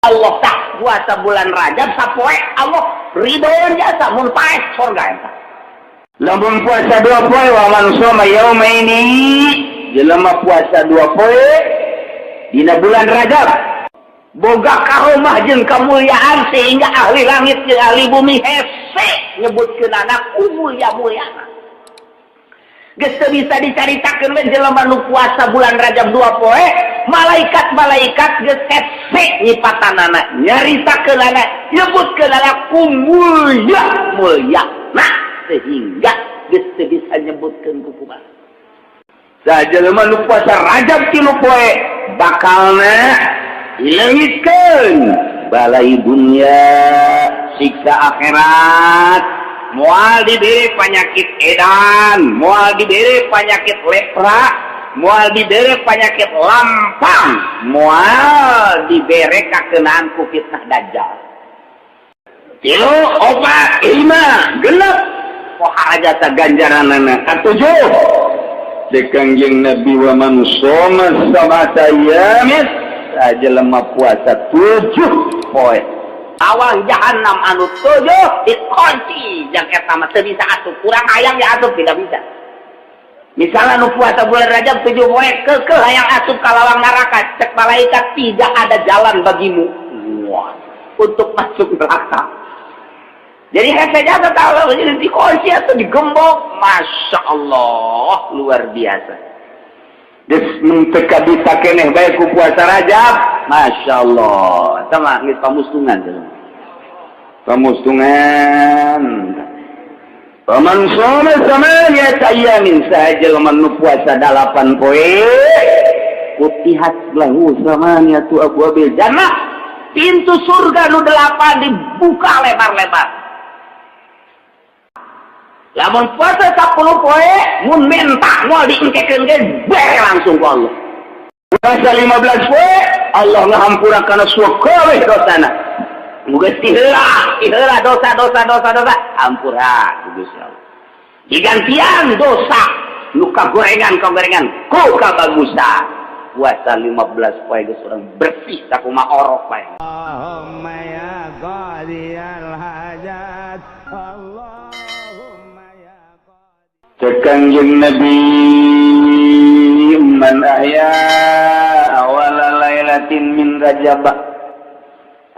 Allah tak puasa bulan Rajab sapoe Allah ridhoan jasa mun paes surga eta. Lamun puasa 2 poe wa man shoma yaumaini jelema puasa 2 poe dina bulan Rajab boga karomah jeung kamulyaan sehingga ahli langit jeung ahli bumi hese nyebutkeun anak mulia-muliana. Geus teu bisa dicaritakeun we jelema nu puasa bulan Rajab 2 poe, malaikat-malaikat geus hese nyipatanana, nyaritakeun anak, nyebutkeun anak mulia-muliana sehingga geus teu bisa nyebutkeun ku kumaha. Sajelema nu puasa Rajab 3 poe bakalna ilangitkeun balai dunia siksa akhirat moal diberi penyakit edan moal diberi penyakit lepra moal diberi penyakit lampang moal diberi kakenaan ku fitnah dajjal 3 4 5 genep poha aja ganjaranana katujuh dekangjeng Nabi wa man shoma sabata yamin aja lemah puasa 7 poe awang jahanam anu 7 dikunci jang eta mah teu bisa asup kurang hayang ya asup tidak bisa. Misalnya nu puasa bulan Rajab 7 poe kekeh hayang asup ka lawang neraka cek malaikat tidak ada jalan bagimu untuk masuk neraka. Jadi hese jaga kalau dikunci atau digembok, masya Allah luar biasa. Des menteka bisa keneh bae ku puasa Rajab, masya Allah. Sama geus pamustungan teh. Pamustungan. Paman shoma samaniyat ayamin saja lamun nu puasa 8 poe, futihat lahu samaniyatu abwabil jannah. Pintu surga nu 8 dibuka lebar-lebar. Lamun puasa 10 poe mun minta moal diengkekeun ge bae langsung ku Allah. Puasa 15 poe Allah ngahampurakeun surga we dosana. Muga tiheula dosa hampura ku Gusti Allah. Digantian dosa nu kagorengan ku kabagusan. Puasa 15 poe geus urang bersih sakumaha orok bae. Allahumma ya qadiyal hajat Allah Kangjeng Nabi man ahya awala lailatin min Rajab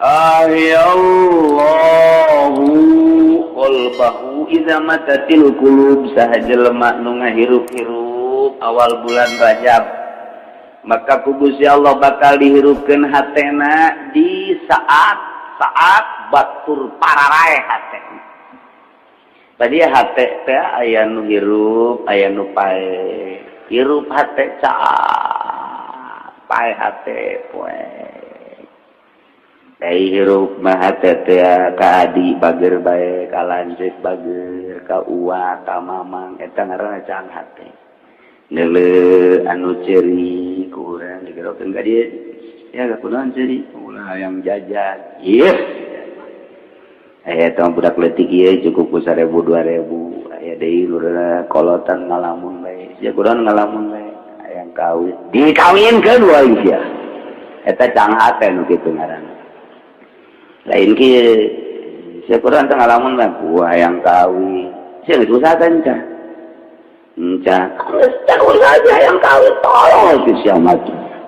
ahyallahu qalbahu idza matatil qulub sahajelema nu ngahirup-hirup awal bulan Rajab maka ku Gusti Allah bakal dihirupkeun hatena di saat batur pararae hatena. Tadi hate teh aya nu hirup, aya nu pae. Hirup hate caat, pae hate poe. Dai hirup mah hate teh ka adi bager bae, ka lanceuk bager, ka uwa, ka mamang eta ngaranna can hate. Neuleuh anu ceuri ku urang digerokeun ka dieu. Ya kunaon ceuri? Ulah hayang jajan. Yes. Tong budak leutik ieu cukup ku 1000 2000 aya deui lurana kolotan ngalamun bae sia kunaon ngalamun bae hayang kawin dikawinkeun wae sia eta cang hate nu kitu ngaranna lain kieu sia kunaon teh ngalamun bae ku hayang kawin sia geus usahakeun cah geus teh usaha hayang kawin tolong itu sia mah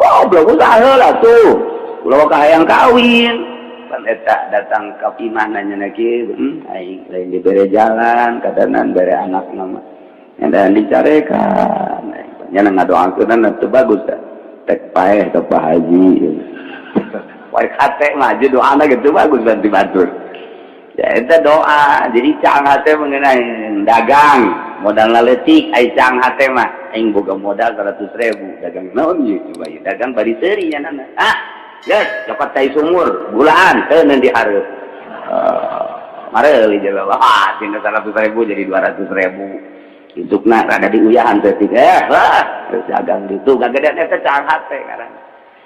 goblok usaha heula tuh ulah ka hayang kawin pan eta datang ka imah nanya kieu aing lain dibere jalan kadanan bere anak nama dan dicarekan nya ngadoakeun teu bagus tek paeh ka Pak Haji wae kate mah je doana gitu bagus dan dibatur ya eta doa jadi cang hate mengenai dagang modal leutik ai cang hate mah aing boga modal 100.000 dagang naon ieu coba ieu dagang bari seuri nya nana yes, cokot tai sumur, bulan, teuneun dihareup. Mareuli jaga wah, tina 100.000 jadi 200.000. Hisupna rada diuyahan teh terus dagang ditu gagedean eta cang hate ngaranna.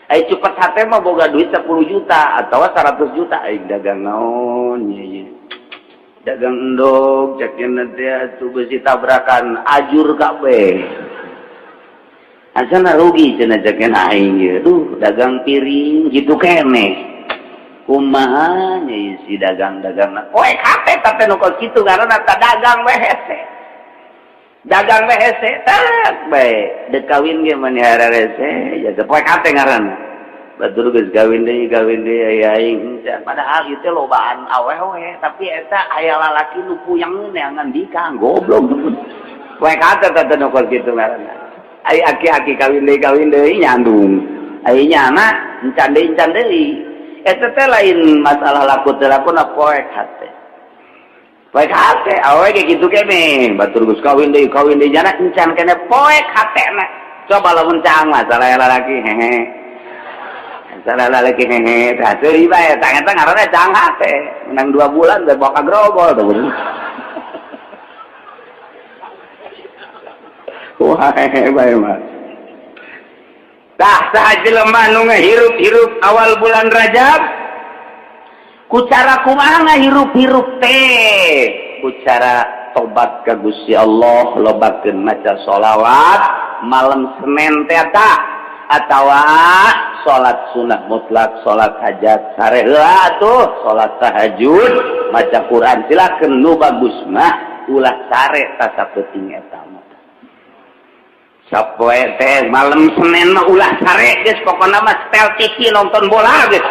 Ai cepet hate mah boga duit 10 juta atau 100 juta aing dagang naon nya. Dagang endog, cekeun teh atuh beusi tabrakan ajur kabeh. Asana rugi cenah cekeun aing ieu. Duh, dagang piring gitu keneh. kumaha nya si dagang-dagangna poe kate tapi nu kitu karena tak dagang we hese dagang we hese tak bae dek kawin ge manihara rese jaga poe kate ngaranna batur geus kawin deui aya aing padahal ieu teh lobaan aweh we tapi eta aya lalaki nu puyang neangan dikang goblok poe kate teh nu kitu ngaranna ai aki-aki kawin deui nyandung ai nyana encan deui eta teh lain masalah laku teh laku na poek hate awe ge kitu kene batur geus kawin deui jana encan kene poek hatena coba lamun caang masalah lalaki hehe masalah lalaki hehe tah teu bae eta ngaranna caang hate menang 2 bulan teh boka grogol tuh wah bae mah tah sahaja lemah nu ngahirup-hirup awal bulan Rajab ku cara kumaha ngahirup-hirup teh ku cara tobat ka Gusti Allah lobakeun maca sholawat malam Senin teh atawa salat sunah mutlak salat hajat sare heula atuh salat tahajud maca Quran silakeun nu bagus mah ulah sare ta sapenting eta sapoe teh malam Senin mah ulah sare geus pokona mah setel TV nonton bola geus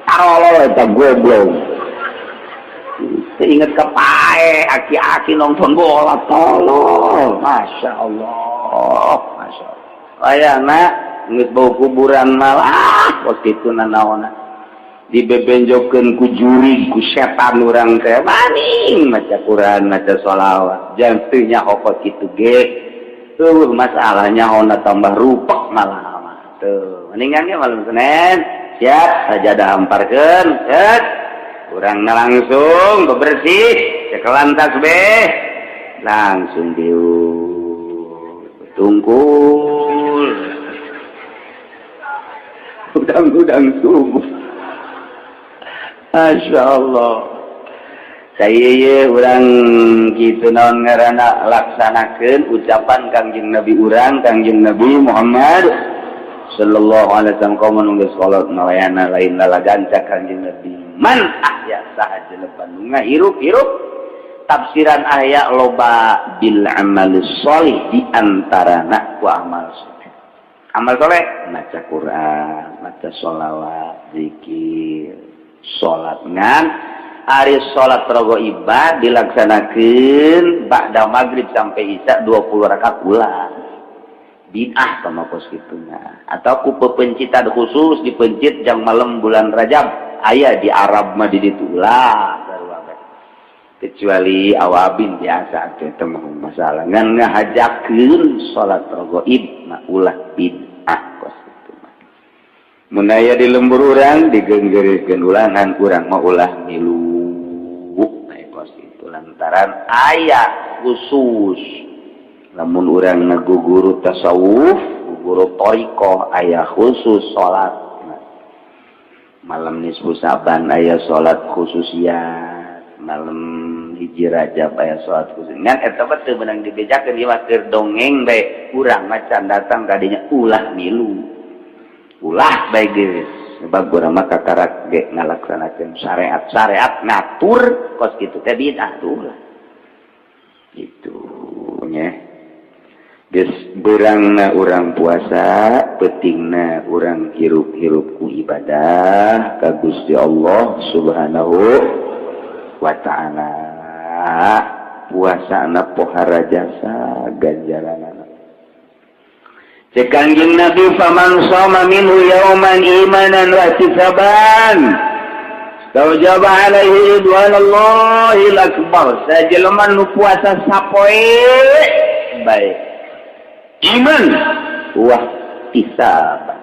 tarolo eta goblok inget kepae aki-aki nonton bola tolol masyaallah ayana geus bau kuburan malah waktu itu nanaona dibebenjokeun ku juri ku setan urang teh maning maca Quran maca sholawat jang teu nyahokot kitu ge masalahnya ona tambah rupek malah tuh mendingan ge malam Senin siap sajadah amparkeun cet urang langsung bebersih cekelan tasbih langsung tungkul udang subuh. Masya Allah saya urang gitu naon ngaranna laksanakeun ucapan Kangjeng Nabi urang Kangjeng Nabi Muhammad sallallahu alaihi wasallam kaum nunggu salat nalayana lain lalaganca Kangjeng Nabi man ahya sahaja lepan ngahirup-hirup tafsiran aya loba bil amal sholih di antarana ku amal saleh amal saleh maca Quran maca sholawat zikir salat ngan ari salat rogoibah dilaksanakeun ba'da maghrib sampai isya 20 rakaat ulang bid'ah sama kos kituna atau ku pepencitan khusus dipencit jang malam bulan Rajab aya di Arab mah di ditu ulah kecuali awabin biasa teh teh masalah ngan ngahajakeun salat rogoib mah ulah bid'ah kos munaya di lembur urang digenggerekeun ulangan urang mah ulah milu kos itu lantaran aya khusus lamun urang ngaguguru tasawuf guguru thariqah aya khusus salat malam nisfu saban aya salat khususiyat malam hiji Rajab aya salat khusus ngan eta mah teu meunang dibejakeun ieu mah keur dongeng bae urang mah can datang ka dinya ulah milu ulah baik guys sebab urang mah kakarak ge ngalaksanakeun syariat ngatur kos kitu teh bid'ah ulah gitu nya geus beurangna urang puasa pentingna urang hirup-hirup ku ibadah ka Gusti Allah Subhanahu wa taala puasana pohara jasa ganjaranana cek Kangjeng Nabi faman shoma minhu yauman imanan wa ihtisaban tawjaba alaihi ridwanallahil akbar sajelema nu puasa sapoe bae iman wa ihtisaban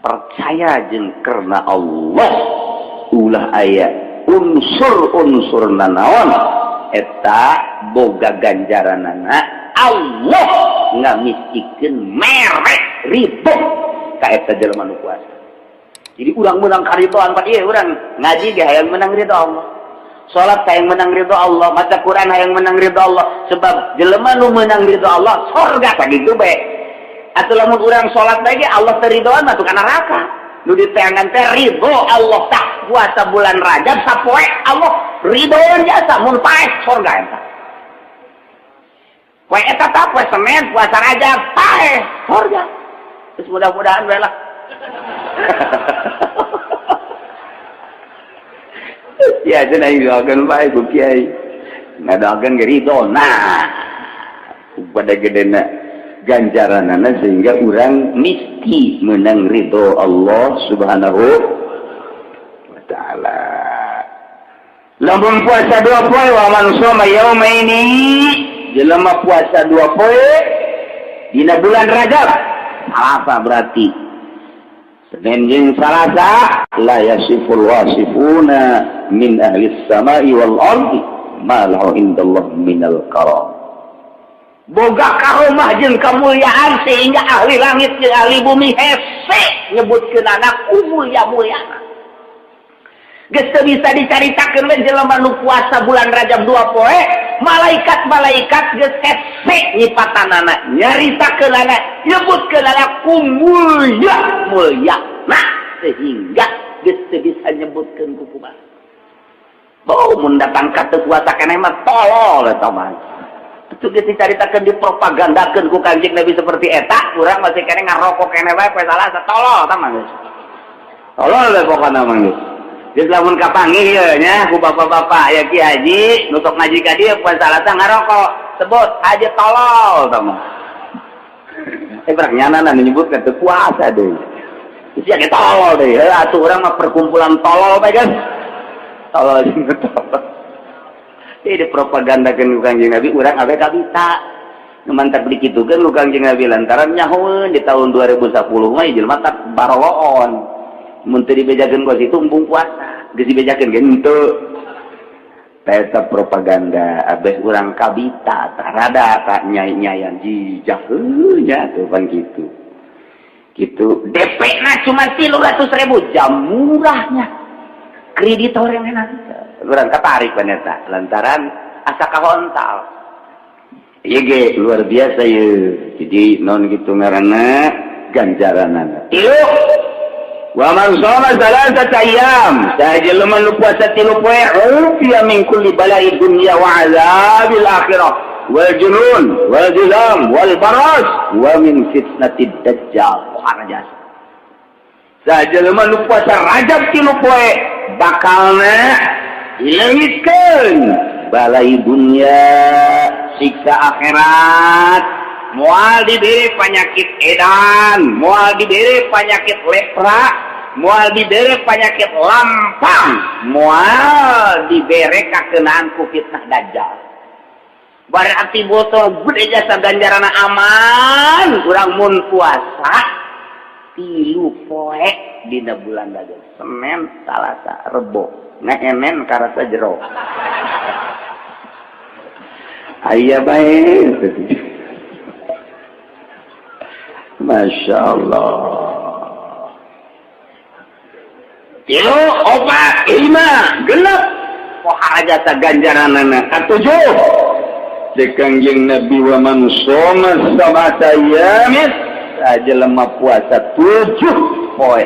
percaya jeung karena Allah ulah aya unsur-unsur nanaon eta boga ganjaranana Allah ngamisikeun merek ribu ka eta jelema nu puasa. Jadi urang menang karidoan pak ieu urang ngaji ge hayang menang ridho Allah. Salat hayang menang ridho Allah, maca Quran hayang menang ridho Allah. Sebab jelema nu menang ridho Allah surga sakitu bae. Atuh lamun urang salat bae Allah teu ridhoan mah tuh kana neraka. nu diteangan teh ridho Allah tah puasa bulan Rajab sapoe Allah ridho jasa mun paes surga eta poe eta tah poe Senin puasa Rajab paes surga terus mudah-mudahan we lah ya cenah doakeun bae ku kiai ngadakeun ge ridho nah pada gedena ganjaranana sehingga orang mesti menang ridho Allah subhanahu wa ta'ala. Lamun puasa 2 poe wa man shoma yaumaini jelema puasa 2 poe dina bulan Rajab apa berarti Senin jeung Salasa la yasiful wasifuna min ahli samai wal ardi ma lahu indallah minal karam boga karomah jeung kamuliaan sehingga ahli langit jeung ahli bumi hese nyebutkeun anak mulia-muliana. Geus teu bisa dicaritakeun we jelema nu puasa bulan Rajab 2 poe, malaikat-malaikat geus hese nyipatanana, nyaritakeun anak, nyebutkeun anak mulia. Nah, sehingga geus teu bisa nyebutkeun ku kumaha. Bau mun datang ka teu puasa keneh mah tolol eta mah. Itu diceritakan dipropagandakan ku Kanjeng Nabi seperti eta urang masih kene ngarokok kene wae poe Salasa tolol tah mah geus tolol we pokona mah geus geus lamun kapanggih ieu nya ku bapak-bapak aya Ki Haji nu sok ngaji ka dieu poe Salasa ngarokok sebut haji tolol tah mah berak nyana nu nyebutkeun teu puasa deui geus ya tolol deui atuh urang mah perkumpulan tolol bae kan tolol jeung tolol di propagandakeun ku Kanjeng Nabi urang awe kabita mantap dikitukeun ku Kanjeng Nabi lantaran nyahoeun di tahun 2010 mah jelema tak baroloon mun teu dibejakeun ku situ embung puasa geus dibejakeun ge henteu eta propaganda abeh urang kabita rada tak nyai-nyayan jijah nya tuh pan kitu DP-na cuma 300.000 jam murahnya kreditor yang enak urang katarik paneta lantaran asa kahontal ieu ge luar biasa ye jadi non gitu ngaranna ganjaranana tilu wa man shoma salasata ayyam sajelema nu puasa 3 poe ufiya min kulli bala'i dunya wa 'adzabil akhirah wal junun wal juzam wal baras wa min fitnatid dajjal harajas sajelema nu puasa Rajab 3 poe bakalna dilengitkeun balai dunia siksa akhirat moal diberi penyakit edan moal diberi penyakit lepra moal diberi penyakit lampang moal diberi kakenaan ku fitnah dajjal berarti botol gede jasa ganjarana aman urang mun puasa 3 poe dina bulan Rajab Senin Salasa Rebo ngenen karasa jero aya bae Masya Allah 3, 4, 5, 6 pohara jasa ganjaranana katujuh Kanjeng Nabi wa man shoma sab'ata ayyamin sajelema puasa 7 poe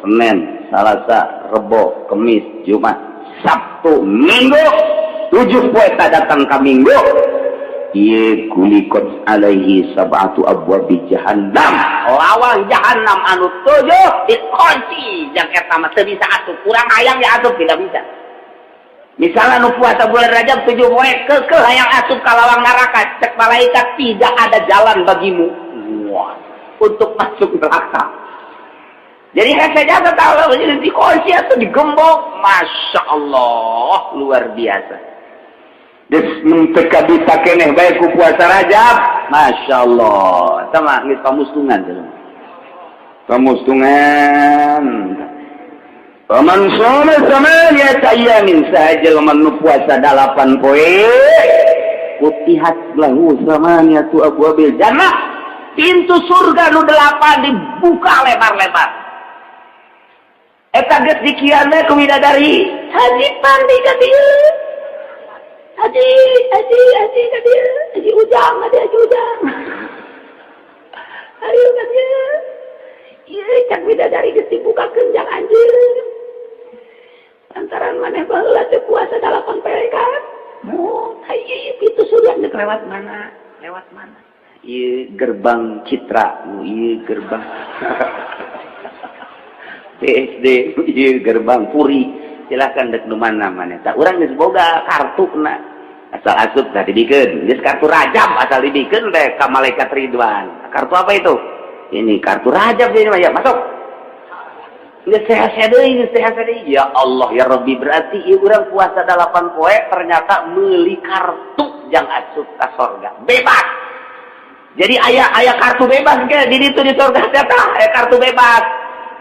Senin Salasa Rebo Kemis Jumat Sabtu Minggu 7 poe tak datang ka Minggu ieu kulikot alaihi sab'atu abwabi jahannam lawang jahannam anu 7 dikunci jeung eta mah teu bisa atuh kurang hayang diatup tidak bisa misalnya nu puasa bulan Rajab 7 poe keukeul hayang asup ka lawang neraka cek malaikat tidak ada jalan bagimu wah untuk masuk neraka jadi saja tahu jadi dikunci atau digembok Masya Allah luar biasa des menteka bisa keneh bae ku puasa Rajab Masya Allah sama geus pamustungan paman shoma samaniyata ayyamin sajelema nu puasa 8 poe kutihat lahu samaniyatu abwabil jannah pintu surga nu 8 dibuka lebar-lebar eta geus dikianna ku widadari haji pandi ka dieu haji ka dieu haji ujang ayo ka dieu Iya, cak bidadari geus dibukakeun jang anjeun. Lantaran maneh baheula teu puasa 8 poe kan. Oh, ieu pitu surga nek lewat mana? Lewat mana? Ieu gerbang Citra, ieu gerbang BSD, ieu gerbang Puri. Silakan dek nu mana maneh. Tah urang geus boga kartuna. Asal asup tah dibikeun. Geus kartu Rajab asal dibikeun teh ka malaikat Ridwan. Kartu apa itu? Ini kartu Rajab ini mah ya, masuk. Geus sehat-sehat deui, geus sehat-sehat deui. Ya Allah ya Rabbi, berarti ieu urang puasa 8 poe ternyata meuli kartu jang asup ka surga. Bebas. Jadi aya kartu bebas ge di ditu di surga teh tah, aya kartu bebas.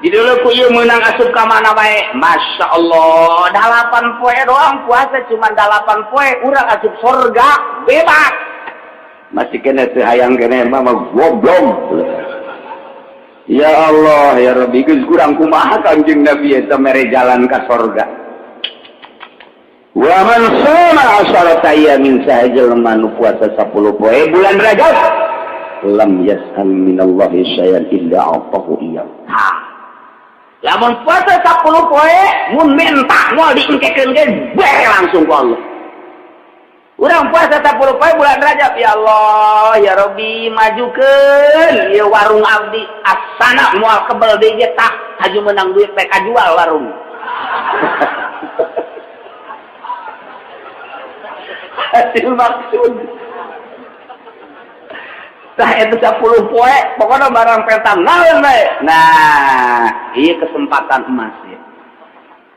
Jadi dulu ku ieu meunang asup ka mana bae. Masya Allah, 8 poe doang puasa cuma 8 poe urang asup surga bebas. Masih kena teu hayang kene mah goblok. Ya Allah ya Rabbi, geus kurang kumaha Kanjeng Nabi eta mere jalan ka surga. Wa man shoma 'asharata ayyamin sahajal manu puasa 10 poe bulan Rajab lam yas'al minallahi syai'an illa a'tahu iyyahu. Lamun puasa 10 poe mun minta moal diengkekeun ge bere langsung ku Allah. Urang puasa 10 poe bulan Rajab, ya Allah ya Rabbi majukeun ieu warung abdi asana moal kebel deui ge tah haju meunang duit teh kajual warung. Hasil maksud tah eta 10 poe pokona barang petan naon bae. Nah, ieu kesempatan emas ya.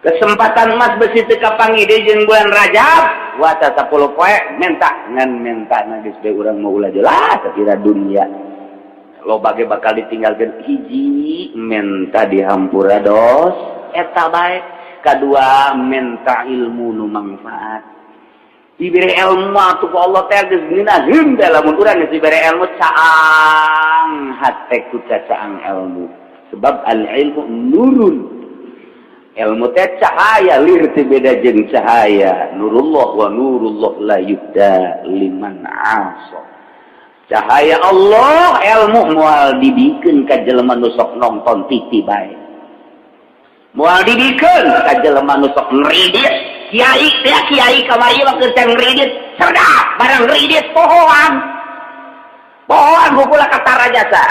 Kesempatan emas besi teu kapangide jeung bulan Rajab, puasa 10 poe menta ngan menta na geus bae urang mau ulah jelas sakira dunia. Loba ge bakal ditinggalkeun hiji menta dihampura dos eta bae. Kadua menta ilmu nu manfaat. Diberi ilmu atuh ku Allah teh geus ngeunaheun da lamun urang geus diberi ilmu caang hate ku caang ilmu. Sebab al-ilmu nurun. Ilmu teh cahaya lir teh beda jeung cahaya. Nurullah wa nurullah la yuhda liman 'asa. Cahaya Allah ilmu moal dibikeun ka jelema nu sok nonton TV bae. Moal dibikeun ka jelema nu sok ngridit. Kiai kamari mah keur teh ngridit cerdas barang ngridit pohoan hukula katara jasa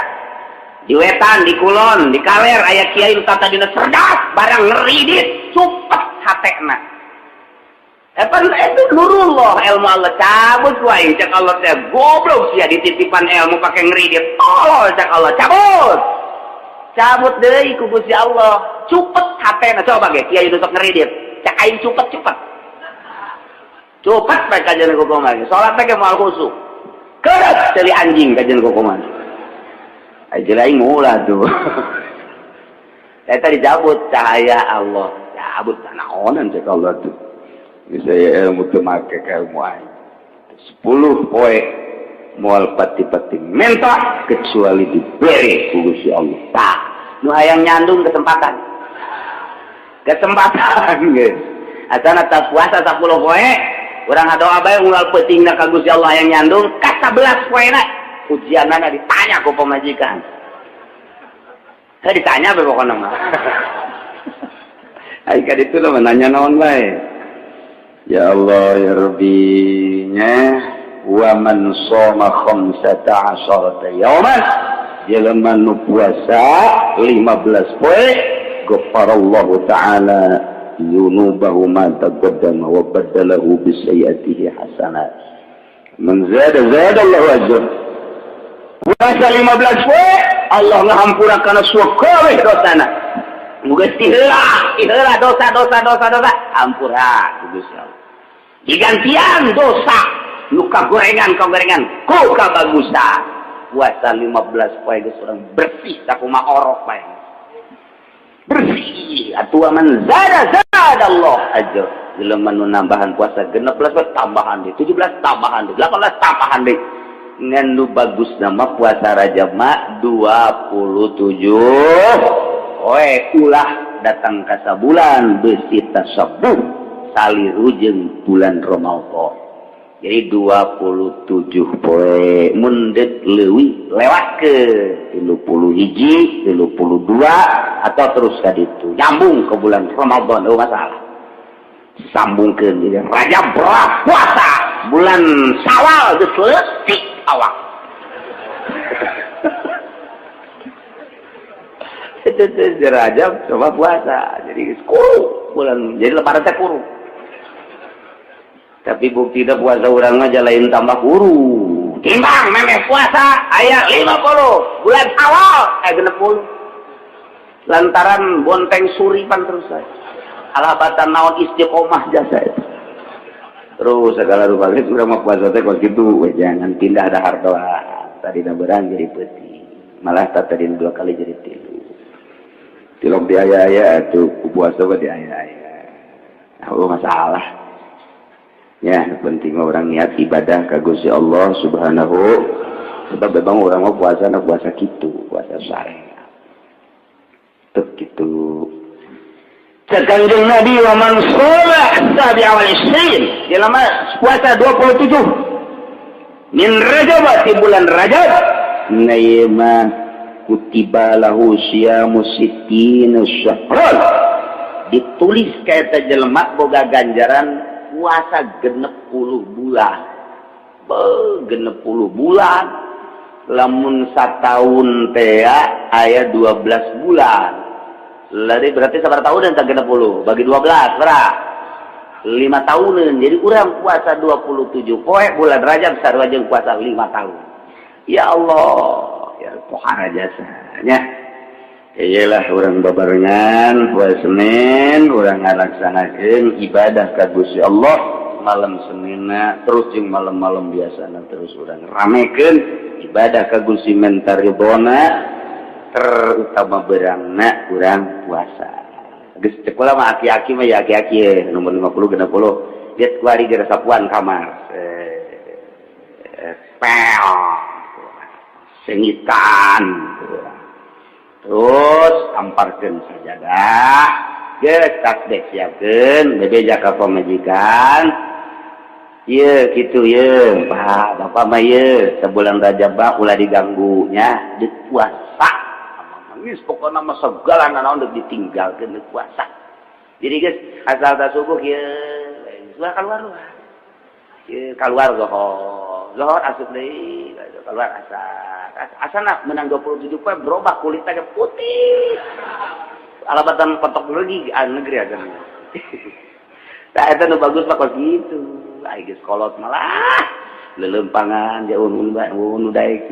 di wetan di kulon di kaler aya kiai nu tata dina cerdas barang ngridit supet hatena eta itu nurullah ilmu Allah cabut wae cak Allah teh goblok sia dititipan ilmu pake ngridit tolol cak Allah cabut deui ku Gusti Allah supet hatena coba ge kiai nu sok ngridit cak aing cepet bae kajian kokoman salat teh moal khusuk keres teli anjing kajian kokoman aja aing ulah tuh eta dijabut cahaya Allah cabut naonan cek Allah tuh saya ilmu teu make ka ilmu aing 10 poe moal pati-pati menta kecuali diberi ku Gusti Allah tah nu hayang nyandung kesempatan geus asana tak puasa 10 poe urang ngadoa bae unggal peutingna ka Gusti Allah yang nyandung ka 11 poena ujianana ditanya ku pamajikan. Saya ditanya bae pokona mah. Ai ka ditu mah nanya naon bae. Ya Allah ya Rabbi nya wa man shoma 15 yauman jelema nu puasa 15 poe ghafarallahu ta'ala yunubahu ma taqaddama wa badalahu bisayyiatihi hasanat. Man zada Allahu ajr. Puasa 15 poe Allah ngahampurakeun kabeh dosana. Muga tiheula dosa hampura ku Gusti Allah. Digantian dosa nu kagorengan ku kabagusan. Puasa 15 poe geus urang bersih sakumaha orok bae. Bersih atuh man zada Allah aja jelema nu nambahan puasa 16 tambahan deui 17 tambahan deui 18 tambahan deui ngan nu bagus nama puasa Rajab mah 27 ulah datang ka sabulan beusi tasabbuh saliru jeung bulan Ramadan Jadi 27 poe mundet leuwih lewat ke 30 hiji 32 atau terus ka ditu nyambung ke bulan Ramadan masalah sambungkeun jadi Rajab puasa bulan Syawal geus leutik awak itu Rajab coba puasa jadi kuru bulan jadi lebaran teh kuru. Tapi bukti dah puasa orang aja lain tambah guru. Timbang memeh puasa ayat 50 bulan awal 60. Lantaran bonteng suripan terus saya. Alabatan naon istiqomah jasa itu. Terus segala rupa itu urang mah puasa teh kok kitu jangan pindah ada harta tadi berang jadi peti. Malah tadi 2 kali jadi 3. Tilok di aya-aya atuh puasa mah di aya-aya. Oh masalah. Ya, penting orang niat ibadah ka Gusti Allah Subhanahu sebab memang orang mau puasa na puasa kitu, puasa syariat. Tuh kitu. Kanjeng Nabi wa man shoma sabi awal isrin, dalam puasa 27 min Rajab di bulan Rajab, nayma kutiba lahu syamu sittina syahran. Ditulis kaya jelema boga ganjaran puasa 60 bulan. Genep 10 bulan. Lamun satahun teh aya 12 bulan. Lari berarti sabar tahun dan 60 bagi 12 berapa? 5 tahunan. Jadi urang puasa 27 poe bulan Rajab sarua jeung puasa 5 tahun. Ya Allah, ya pohara jasanya. Iyalah orang babarengan poe Senin urang ngalaksanakeun ibadah ka Gusti Allah malam Seninna terus jeung malam-malam biasana terus urang ramekeun ibadah ka Gusti Mentaridona terutama berangna urang puasa. Geus cek ulah mah aki-aki mah ya aki-aki nomor 50 60 lihat kuari geus sapuan kamar. Pel. Sengitan. Terus amparkeun sajadah geus tasbih siapkeun bebeja ka pamajikan ieu kitu ieu bapak mah ieu sebulan Rajab ulah diganggunya di puasa geus pokona mah segala naon deuk ditinggalkeun di puasa jadi geus asal ta subuh ieu keluar ieu keluar zohor asup deui keluar asana menang 27 poe berubah kulitnya putih alabatan petok lagi negeri aja nah itu nu bagus mah kok gitu ai geus kolot malah lelempangan jauh nu daek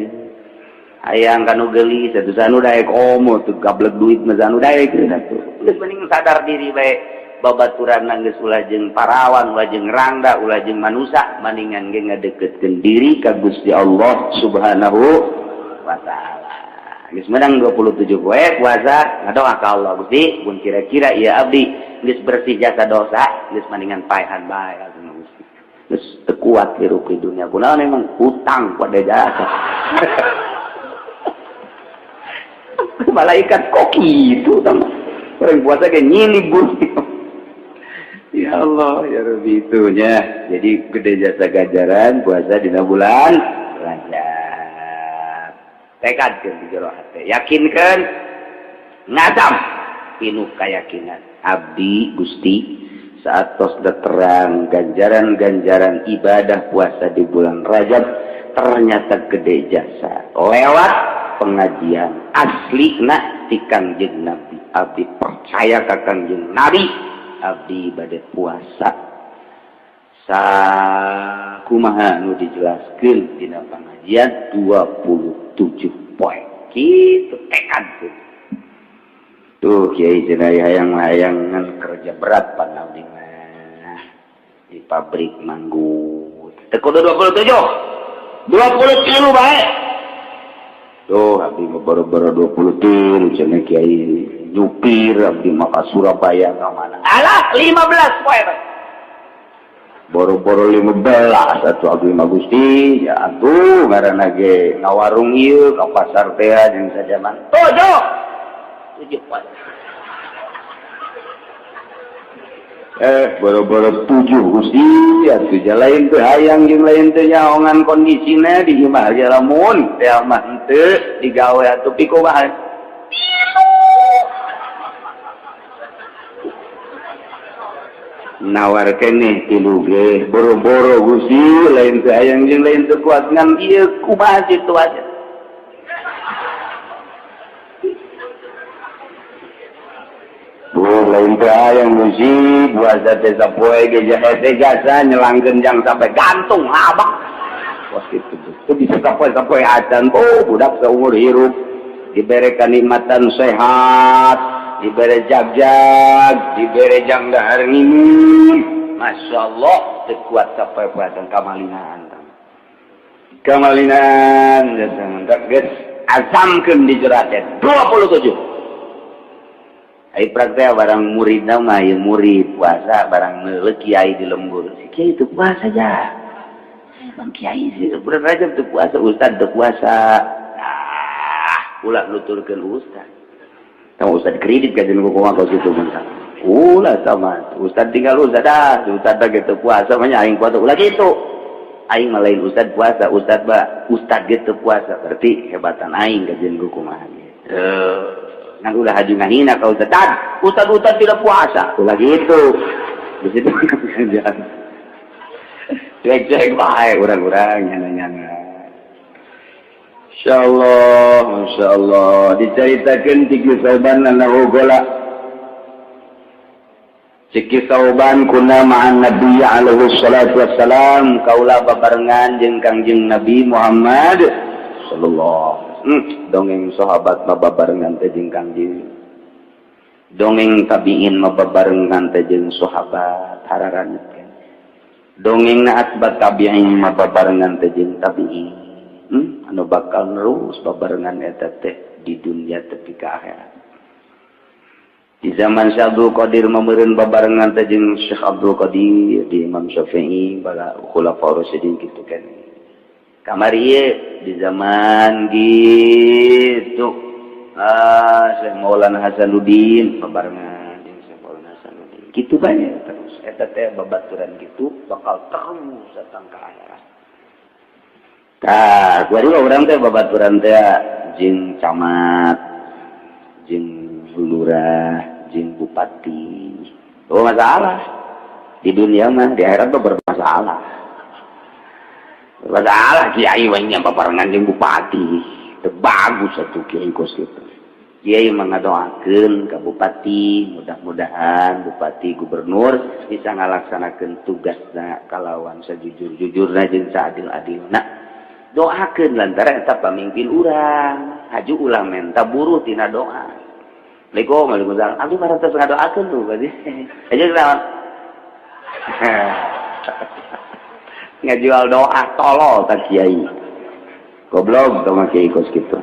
hayang kanu geuli sadusan nu daek omo teu gablek duit mah nu daek atuh geus mending sadar diri bae babaturan geus ulah jeung parawan ulah jeung rangda ulah jeung manusa mendingan ge ngadeukeutkeun diri ka Gusti Allah Subhanahu wa ta'ala. Geus menang 27 poe puasa ngadoa ka Allah Gusti mun kira-kira ieu abdi geus bersih jasa dosa geus mendingan paehan bae atuh Gusti. Geus teu kuat hirup di dunia kunaon emang hutang pada jasa. Malaikat kok kitu tah. Orang puasa ge nyilih Gusti. Ya Allah ya Rabbi itunya. Jadi gede jasa ganjaran puasa dina bulan Rajab. Tekadkeun di jero hate, yakinkeun ngazam pinuh kayakinan abdi Gusti saat tos terang ganjaran-ganjaran ibadah puasa di bulan Rajab ternyata gede jasa lewat pengajian aslina ti Kangjeng Nabi abdi percaya ka Kangjeng Nabi abdi bade puasa sakumaha nu dijelaskeun dina pengajian 27 poe kitu tekad tuh kiai cenah hayang-hayangan kerja berat panaudi mah di pabrik manggut teu kudu 27 bae tuh abdi mah boro-boro 23 cenah kiai nyupir abdi mah ka Surabaya ka mana alah 15 poe bae boro-boro 15 atuh abdi mah Gusti ya atuh ngaranna ge ngawarung ieu ka pasar teh jeung sajaman 7 poe boro-boro 7 Gusti atuh lain teu hayang jeung lain teu nyaongan kondisina di imah aja lamun teh mah henteu digawe atuh piko bae nawar keneh tilu ge boro-boro Gusti lain teu hayang jeung lain teu kuat ngan ieu kumaha situasi lain teh hayang Gusti puasa teh sapoe ge jahe gasa nyelangkeun jang sampai gantung abang wah kitu teu bisa sapoe acan budak saumur hirup dibere kanikmatan sehat dibere jag-jag dibere jang dahar ngiming masyaallah teu kuat sapoe puasa kamalinan datang geus asamkeun di jerat 27 ai praktek barang murid nama ya murid puasa barang neuleuh kiai di lembur si kiai itu puasa aja bang kiai sih bulan Rajab itu puasa ustad itu puasa ulah nuturkeun ustad sama ustad kredit kajian kumaha kau situ mah ulah sama ustad tinggal ustad ustad gitu puasa mah aing puasa ulah gitu aing mah lain ustad puasa ustad gitu puasa berarti hebatan aing kajian kumaha kan udah haji ngahina kau ustad tidak puasa ulah gitu di situ kerjaan cek bae urang-urang nyana-nyana insyaallah diceritakeun ti kisauban na hogola ciki sauban kuna ma'an nabi alaihi salatu wassalam kaula babarengan jeung Kangjeng Nabi Muhammad sallallahu dongeng sahabat mababarengan teh jeung Kangjeng dongeng tabiin mababarengan teh jeung sahabat hararankeun dongeng atbat tabiin mababarengan teh jeung tabiin anu bakal terus babarengan eta teh di dunia tepi ka akhirat di zaman Syekh Abdul Qadir mameureun babarengan teh jeung Syekh Abdul Qadir di Imam Syafi'i bala khulafaur rasyidin kitu kan kamari ieu di zaman gitu Syekh Maulana Hasanuddin babarengan jeung Syekh Maulana Hasanuddin kitu banyak terus eta teh babaturan kitu bakal terus datang ka akhirat tah kuari urang teh babaturan teh jeung camat jeung lurah jeung bupati oh masalah di dunia mah di akhirat mah bermasalah kiai wanya babarengan jeung bupati teu bagus atuh kiai kos kitu kiai mengadoakeun ka bupati mudah-mudahan bupati gubernur bisa ngalaksanakeun tugasna kalawan sajujur-jujurna jeung saadil-adilna doakeun lantaran eta pamimpin urang haju ulah menta buruh tina doa Waalaikumsalam abdi parantos ngadoakeun tuh berarti aja naon ngajual doa tolol tak kiai goblok sama kiai kos gitu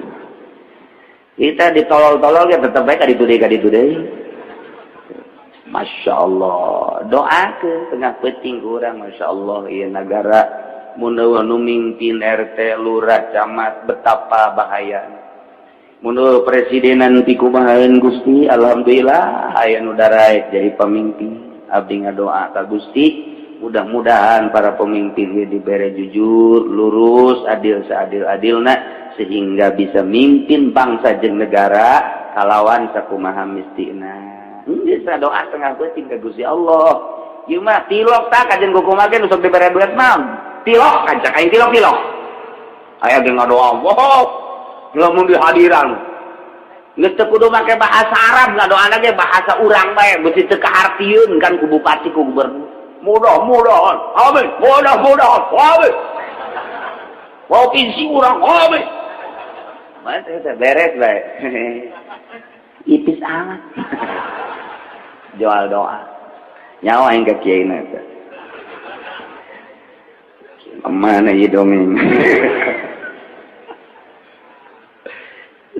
kita ditolol-tolol ya tetep baik kaditu deui Masya Allah doa ke tengah penting kurang Masya Allah ieu negara mun nu mimpin RT lurah camat betapa bahaya mun presidenan ti kumahaeun Gusti alhamdulillah aya nu daraek jadi pemimpin abdi ngadoa ka Gusti mudah-mudahan para pemimpin dibere jujur, lurus, adil seadil-adilna sehingga bisa mimpin bangsa jeung negara kalawan sakumaha mistina. Bisa doa tengah penting ka Gusti Allah. Ieu mah tilok tah kajen kumaha ge nu sok dibere duit naon? Tilok kancak aing tilok. Aya ge ngadoa Allah. Lamun di hadiran. Geus teu kudu make bahasa Arab, ngadoana ge bahasa urang bae, beuti teu kahartieun kan ku bupati ku gubernur. Mudah-mudahan, amin. Mudah-mudahan, amin. Mau pensi orang, amin. Mana kita beres baik. Ipis amat. Jual doa. Nyawa yang ke kiai nanti. Mana ya dongeng.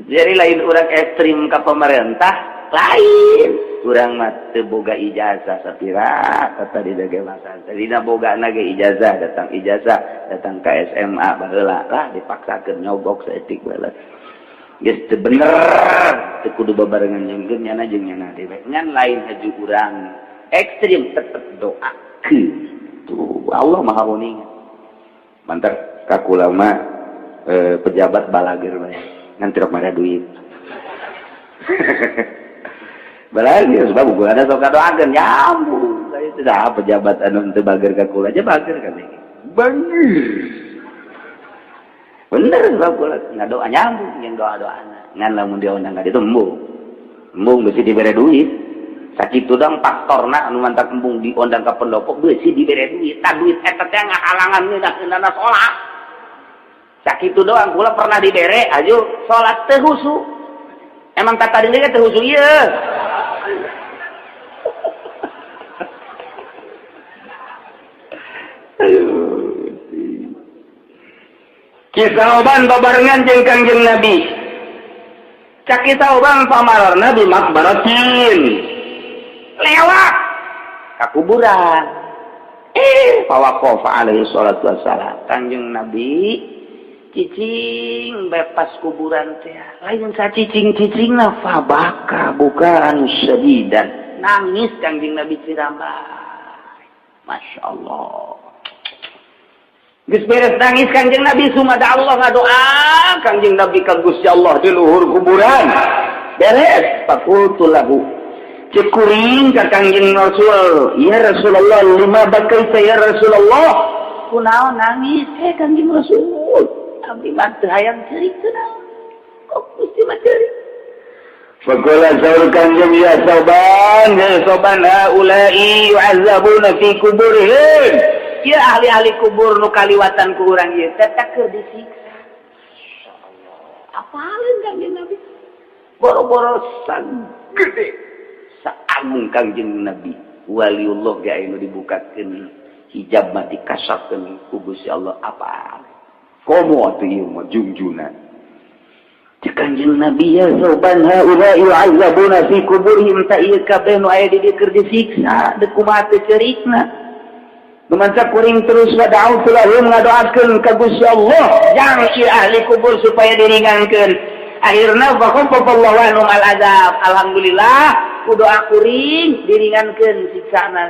Jadi lain orang ekstrim ke pemerintah, lain. Urang mah teu boga ijazah sapira kata di dage masan. Dina boga nage ijazah datang ke SMA baheula lah dipaksakeun nyogok saeutik bae. Geus teu bener teu kudu babarengan jeung nyana dewe. Ngan lain haju urang ekstrim tetap doa tuh Allah maha uning mantap kakulama pejabat balager nanti rok mana duit balager sebab gue ada sok doakan nyambung saya sudah pejabat anu teu bager kakula aja bager kan ini bener sebab gue ngadoa nyambung yang doa-doana ngan lamun diundang ka ditu embung beusi dibere duit sakitu dang faktorna anu mantak embung diundang ka pendopo beusi dibere duit tah duit eta teh ngahalangan ngeunaheunana salat sakitu doang kula pernah dibere aju salat teu husu emang tata deui teh husu ieu kisah oban babarengan jeung Kangjeng Nabi cak kisah oban pamararna di makbaratin lewat ka kuburan fawaqafa alaihi salatu wassalam Kangjeng Nabi cicing bepas kuburan teh lain sacicing-cicingna fabaka bukaan syadidan nangis Kangjeng Nabi cirambai masyaallah geus beres nangis Kangjeng Nabi sumada Allah ngadoa Kangjeng Nabi ka Gusti Allah di luhur kuburan beres faqultu lahu cekuring ka Kangjeng Rasul ya Rasulullah lima bakaita ya Rasulullah kunaon nangis Kangjeng Rasul abdi mah teu hayang ceurik teu naon kok Gusti mah ceurik faqala saur Kangjeng ya soban haula'i yu'azzabuna fi kuburihim ya ahli-ahli kubur nu kaliwatan ku urang ieu teh keur disiksa apalin Kangjeng Nabi boro-boro sagede saagung Kangjeng Nabi waliullah ge anu dibukakeun hijab mah dikasapkeun ku Gusti Allah apa komo atuh ieu mah jungjuna cek Kangjeng Nabi ya soban haula yu'azzabuna fi kuburihim ta ieu kabeh nu aya di dieu keur disiksa deuk kumaha teu ceurikna Numansa kuring terus wada'u tulahum ngadoakeun ka Gusti Allah yang ahli kubur supaya diringankeun. Akhirna faqaffallahu anhum al-azab. Alhamdulillah ku doa kuring diringankeun siksana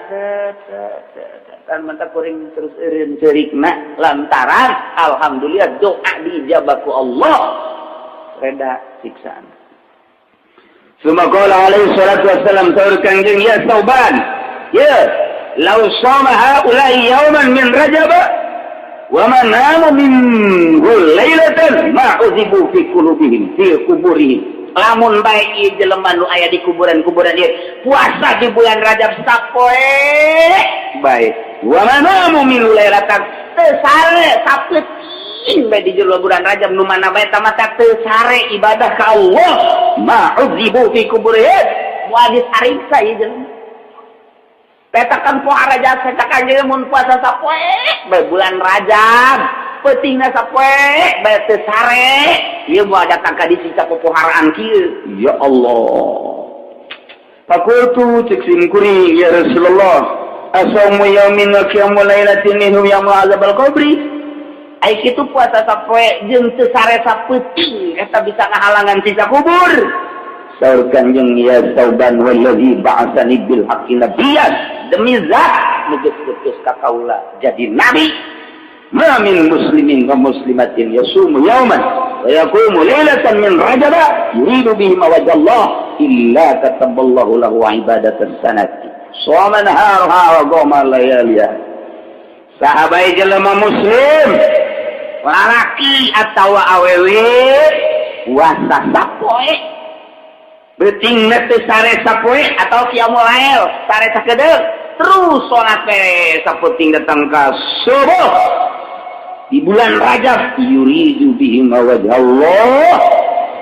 kan manta kuring terus eureun ceurikna lantaran alhamdulillah doa dijabah ku Allah reda siksaan. Suma qala alaihi salatu wassalam saur Kangjeng ya Sauban ya law sama haula'i yawman min Rajab wa man nama minhu lailatan ma uzibu fi qulubihim fi kuburihim lamun bae ieu jelema nu aya di kuburan-kuburan ieu puasa di bulan Rajab sapoe bae wa man nama minhu lailatan teu sare sapeuting bae di bulan Rajab nu mana bae tamata teu sare ibadah ka Allah ma uzibu fi kuburihim moal disariksa ieu jelema petakan pohara Rajab petakan jeung mun puasa sapoe bae bulan Rajab peutingna sapoe bae teu sare ieu moal datang ka disisa popoharaan kieu ya Allah faqultu cek kuring ya Rasulullah asaumu yaumin wa qiyamu lailatin minhu yaumul azabal qabri ai kitu puasa sapoe jeung teu sare sapeuting eta bisa ngahalangan sisa kubur saur Kangjeng ya Sauban wallazi ba'atsani bil haqqi nabiyyan demi zat nugus-nugus ka kaula jadi nabi ma min muslimin wa muslimatin yasumu yawman wa yaqumu lailatan min Rajab yuridu bihi wajhallah illa kataballahu lahu ibadatan sanati shoma naharha wa qama layaliha sahabai jelema muslim lalaki atawa awewe puasa sapoe beuting teu sare sapoe atau qiyamul lail sare sakedeuk terus salat teh sapeuting datang ka subuh di bulan Rajab yuridu bihi wajhallah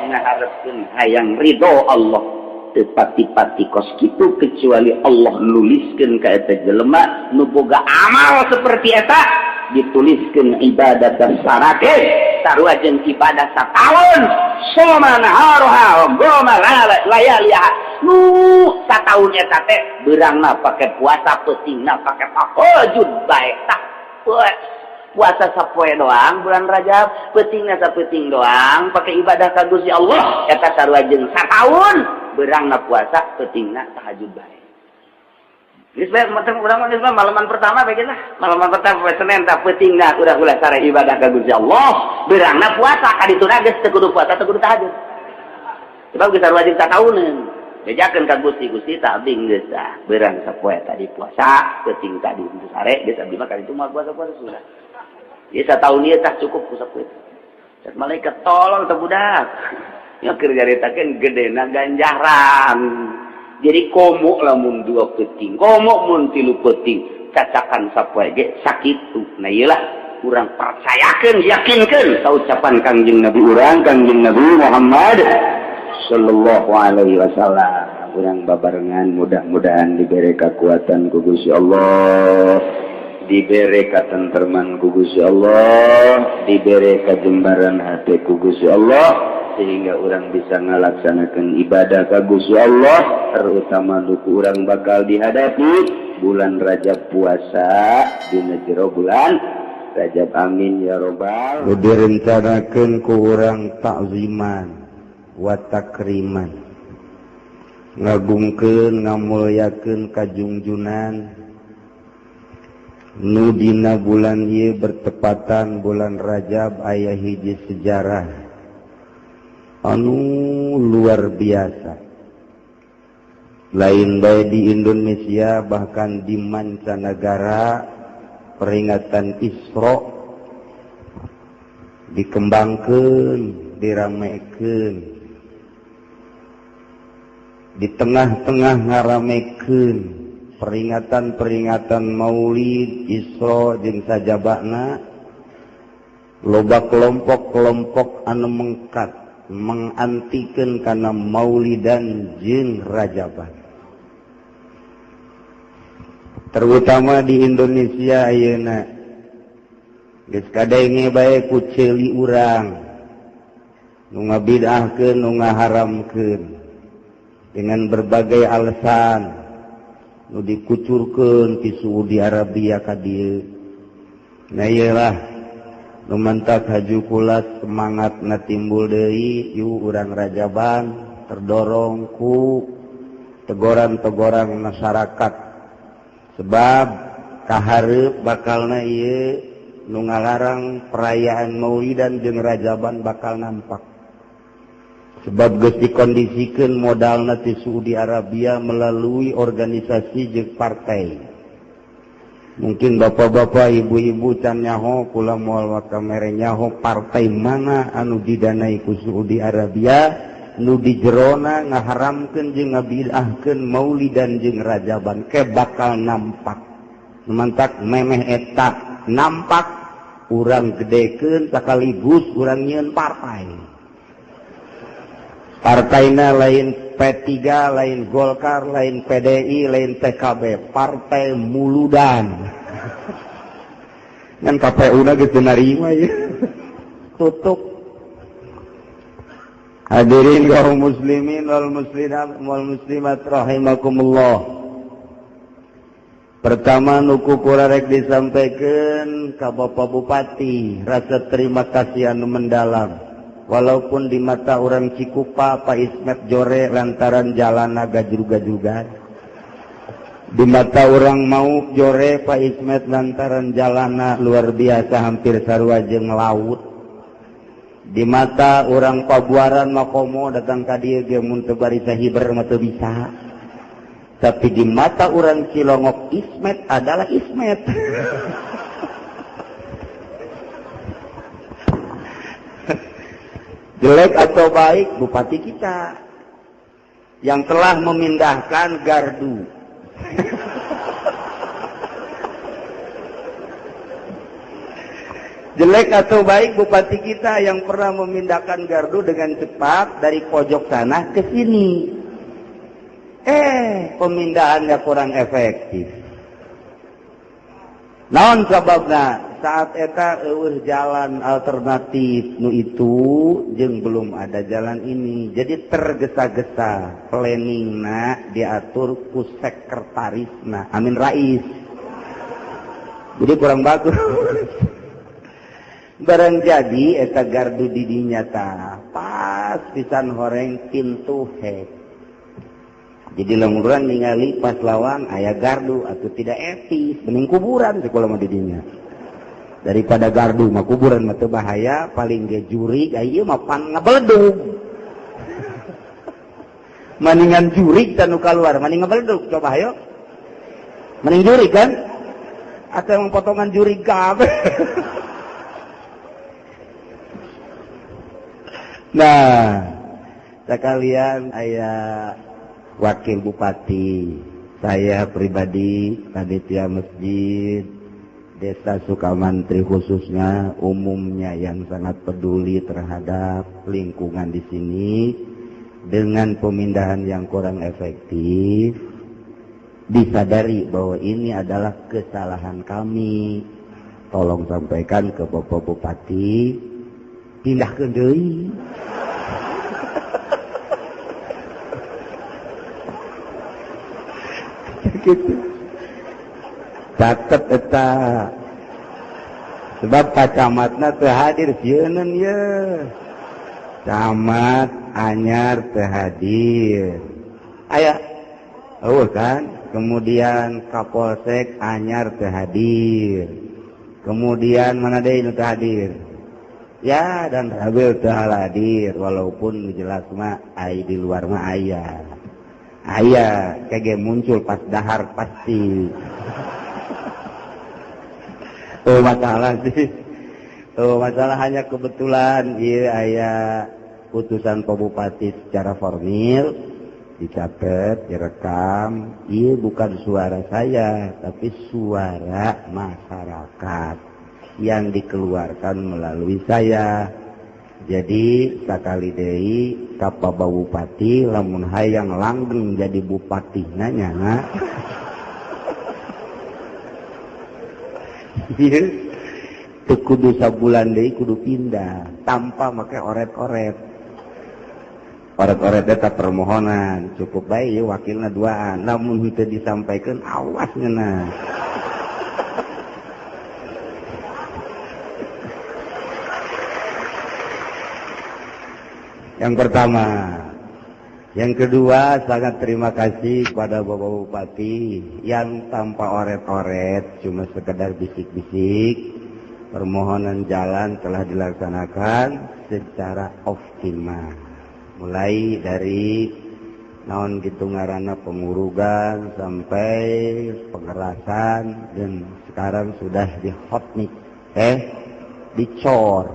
ngaharepkeun hayang ridho Allah teu pati-pati kos kitu kecuali Allah nuliskeun ka eta jelema nu boga amal seperti eta dituliskeun ibadah sarake sarua jeung ibadah sataun soma naharoha goma layaliha nu sataun eta teh beurangna pake puasa peutingna pake tahajud bae tak puasa sapoe doang bulan Rajab peutingna sapeuting doang pake ibadah ka Gusti Allah eta sarua jeung sataun beurangna puasa peutingna tahajud bae Geus bae urang mah geus malaman pertama bae lah. Malaman pertama poe Senin tah peuting dah udah sare ibadah ka Gusti Allah. Beurangna puasa ka dituna geus teu kudu puasa teu kudu tahajud. Sebab geus wajib tatauneun. Bejakeun ka Gusti tak abdi geus dah. Beurang sapoe tadi puasa, peuting tadi sare geus abdi mah ka ditu mah puasa-puasa sudah. Ieu satahun ieu tah cukup ku sapoe. Cek malaikat tolong teh budak. Ya keur jaritakeun gedena ganjaran. Jadi komo lamun 2 peuting, komo mun 3 peuting, cacakan sapoe ge sakitu. Nah ieu lah urang percayakeun, yakinkeun saucapan Kangjeng Nabi urang, Kangjeng Nabi Muhammad sallallahu alaihi wasallam. Urang babarengan mudah-mudahan diberi kekuatan ku Gusti Allah, diberi katentreman ku Gusti Allah, diberi kajembaran hati ku Gusti Allah, sehingga orang bisa ngalaksanakan ibadah ka Gusti Allah, terutama duku orang bakal dihadapi bulan Rajab puasa dina jero bulan Rajab. Amin ya robbal. Direncanakeun ku urang takziman wa takriman, ngagungkeun ngamulyakeun kajungjunan nu dina bulan ieu bertepatan bulan Rajab aya hiji sejarah anu luar biasa. Lain bae di Indonesia bahkan di mancanegara peringatan Isra dikembangkeun, diramekeun. Di tengah-tengah ngaramekeun peringatan-peringatan Maulid, Isra jeung sajabana, loba kelompok-kelompok anu mengkat mengantikeun kana Maulidan jeung Rajaban. Terutama di Indonesia ayeuna geus kadenge bae ku ceuli urang nu ngabid'ahkeun, nu ngaharamkeun dengan berbagai alasan, nu dikucurkeun ti Saudi Arabia ka dieu. Nah iyalah nu mantak haju kulas semangatna timbul deui yu urang Rajaban terdorong ku tegoran-tegoran masyarakat, sebab kahareup bakalna ieu nu ngalarang perayaan Maulidan jeung Rajaban bakal nampak. Sebab geus dikondisikeun modalna ti Saudi Arabia melalui organisasi jeung partai. Mungkin bapak-bapak, ibu-ibu can nyaho kula moal kamere nyaho partai mana anu didanai ku Saudi Arabia nu di jerona ngaharamkeun jeung ngabid'ahkeun Maulidan jeung Rajaban ke bakal nampak. Mantak memeh eta nampak urang gedekeun sakaligus urang nyieun partai. Partaina lain P3, lain Golkar, lain PDI, lain TKB, partai Muludan. Kan KPU-na geus narima ya. Tutup. Hadirin kaum muslimin wal muslimat rahimakumullah. Pertama nuku kurarek disampaikan ka Bapak Bupati, rasa terima kasih anu mendalam. Walaupun di mata orang Cikupa Pak Ismet jore lantaran jalan gajrug-gajrugan. Di mata orang Mauk jore Pak Ismet lantaran jalana luar biasa hampir sarua jeung laut. Di mata orang Pabuaran Makomo datang ka dieu ge mun teu bari sahiber mah teu bisa. Tapi di mata orang Cilongok Ismet adalah Ismet. Jelek atau baik bupati kita yang telah memindahkan gardu. Jelek atau baik bupati kita yang pernah memindahkan gardu dengan cepat dari pojok sana ke sini. Pemindahannya kurang efektif. Naon sababna? Saat eta eueuh jalan alternatif nu itu jeung belum ada jalan ini, jadi tergesa-gesa planningna diatur ku sekretarisna Amin Rais, jadi kurang bagus. Barang jadi eta gardu di dinya tah pas pisan horeng pintu hek Jadi lamun urang ningali pas lawang aya gardu atuh tidak etis, mending kuburan sekolah mah didinya. Daripada gardu mah kuburan mah teu bahaya, paling ge jurig ieu mah pan ngabeledug. Mendingan jurig tanu keluar, mending ngabeledug coba ayo. Mending jurig kan? Atau emang potongan jurig kabeh. Nah, sekalian aya wakil bupati, saya pribadi panitia masjid Desa Sukamantri khususnya umumnya yang sangat peduli terhadap lingkungan di sini dengan pemindahan yang kurang efektif, disadari bahwa ini adalah kesalahan kami. Tolong sampaikan ke Bapak Bupati, pindahkeun deui. Gitu. Catet eta sebab kacamatna teu hadir sieun ye. Camat anyar teu hadir. Aya kan? Kemudian Kapolsek anyar teu hadir. Kemudian mana deui nu teu hadir? Ya, dan Rabil teu hadir walaupun jelas mah ai di luar mah aya. Aya kege muncul pas dahar pasti. Masalah sih. Masalah hanya kebetulan ieu aya putusan Pak Bupati secara formil dicatat, direkam. Ieu bukan suara saya, tapi suara masyarakat yang dikeluarkan melalui saya. Jadi sakali deui ka Pak Bupati lamun hayang langgeng jadi bupati nanya teu kudu sabulan deui kudu pindah tanpa make oret-oret. Oret-oret eta permohonan cukup bae ieu wakilna duaan, namun teu disampaikeun awas ngeuna. Yang pertama. Yang kedua, sangat terima kasih kepada Bapak Bupati yang tanpa oret-oret, cuma sekedar bisik-bisik, permohonan jalan telah dilaksanakan secara optimal. Mulai dari naon gitu ngaranna pengurugan sampai pengerasan dan sekarang sudah di hotnik, dicor.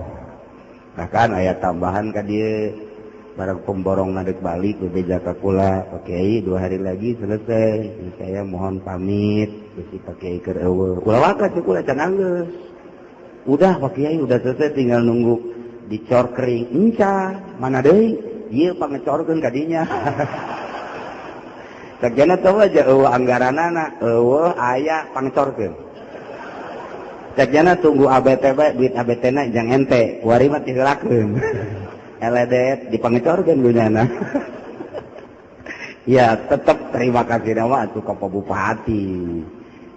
Bahkan aya tambahan ka dieu. Barang pemborong nadek balik ke Jaka Kula, Pak Kiai 2 hari lagi selesai. Saya mohon pamit, bisi Pak Kiai keur eueuh. Ulah wakat kula can anggeus. Udah Pak Kiai udah selesai tinggal nunggu dicor kering. Enca, mana deui? Ieu pangecorkeun ka dinya. Sakjana tahu aja eueuh anggaranana, eueuh aya pangecorkeun. Sakjana tunggu ABT duit ABT-na jang ente, kuari mah tiheulakeun. LEDet dipangecorkeun gunana. Ya, tetap terima kasih nama atuh ka Pak Bupati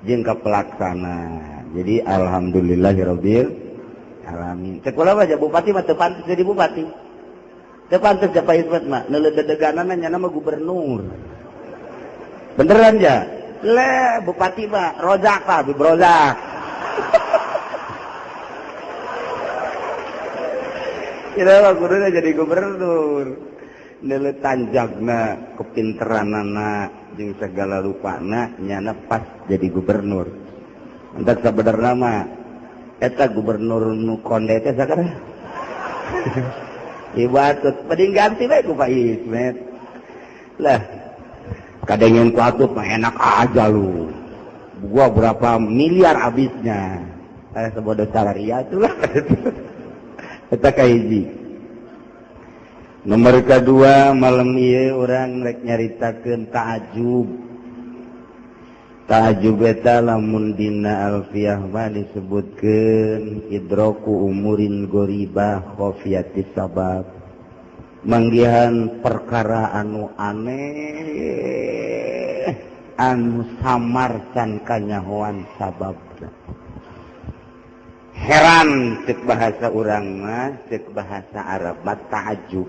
jeung ka pelaksana. Jadi alhamdulillahirabbil alamin. Cek ulah aja bupati mah teu pantes jadi bupati. Teu pantes ja Pak Ismet mah, neulededeganana nya mah gubernur. Beneran ja? Le bupati mah rozak Pak, bibrozak. Kira mah kuduna jadi gubernur. Neule tanjagna, kepinteranana jeung segala rupana nyana pas jadi gubernur. Entak sabenerna mah eta gubernur nu konde teh sakara. Ibatut mending ganti bae ku Pak Ismet. Lah kadengen ku atuh mah enak aja lu. Gua berapa miliar habisnya. Saya sebodoh salaria itulah. Eta kahiji. Nomor kedua, malam ieu urang rek nyaritakeun ta'ajub. Ta'ajub eta lamun dina alfiyah mah disebutkeun idraku umurin goribah khafiyatis sabab. Manggihan perkara anu aneh anu samar can kanyahoan sababna. Heran cek bahasa urang mah, cek bahasa Arab mah ta'ajub.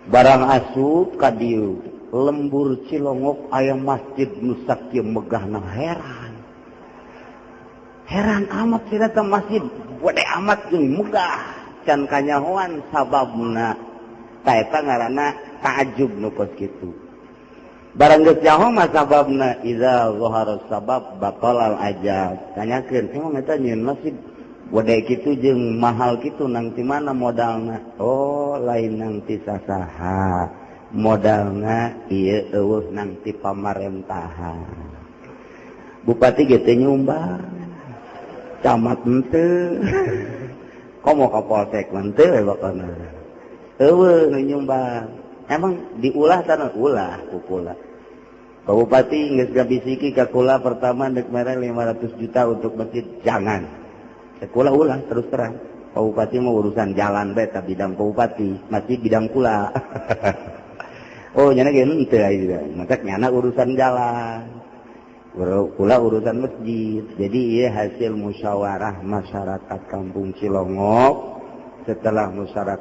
Barang asup ka dieu lembur Cilongok aya masjid nu sakieu megahna heran amat sih eta masjid gede amat jeung megah can kanyahoan sababna ta eta ngaranna ta'ajub nu kos kitu barang geus nyaho mah sababna iza zahara sabab batalal ajab tanyakeun emang eta nyieun masjid gede kitu jeung mahal kitu nang ti mana modalna oh lain nang ti sasaha modalna ieu eueuh nang ti pamarentahan bupati ge teh nyumbang camat henteu komo ka polsek henteu we bakana eueuh nu nyumbang emang diulah tanah ulah kukula Pak Bupati geus gabisiki ka kula pertama deuk mere 500 juta untuk masjid jangan kula ulah terus terang Pak Bupati mau urusan jalan bae ta bidang Pak Bupati masjid bidang kula oh nyana ge henteu aya maka nyana urusan jalan kula urusan masjid jadi ieu hasil musyawarah masyarakat kampung Cilongok setelah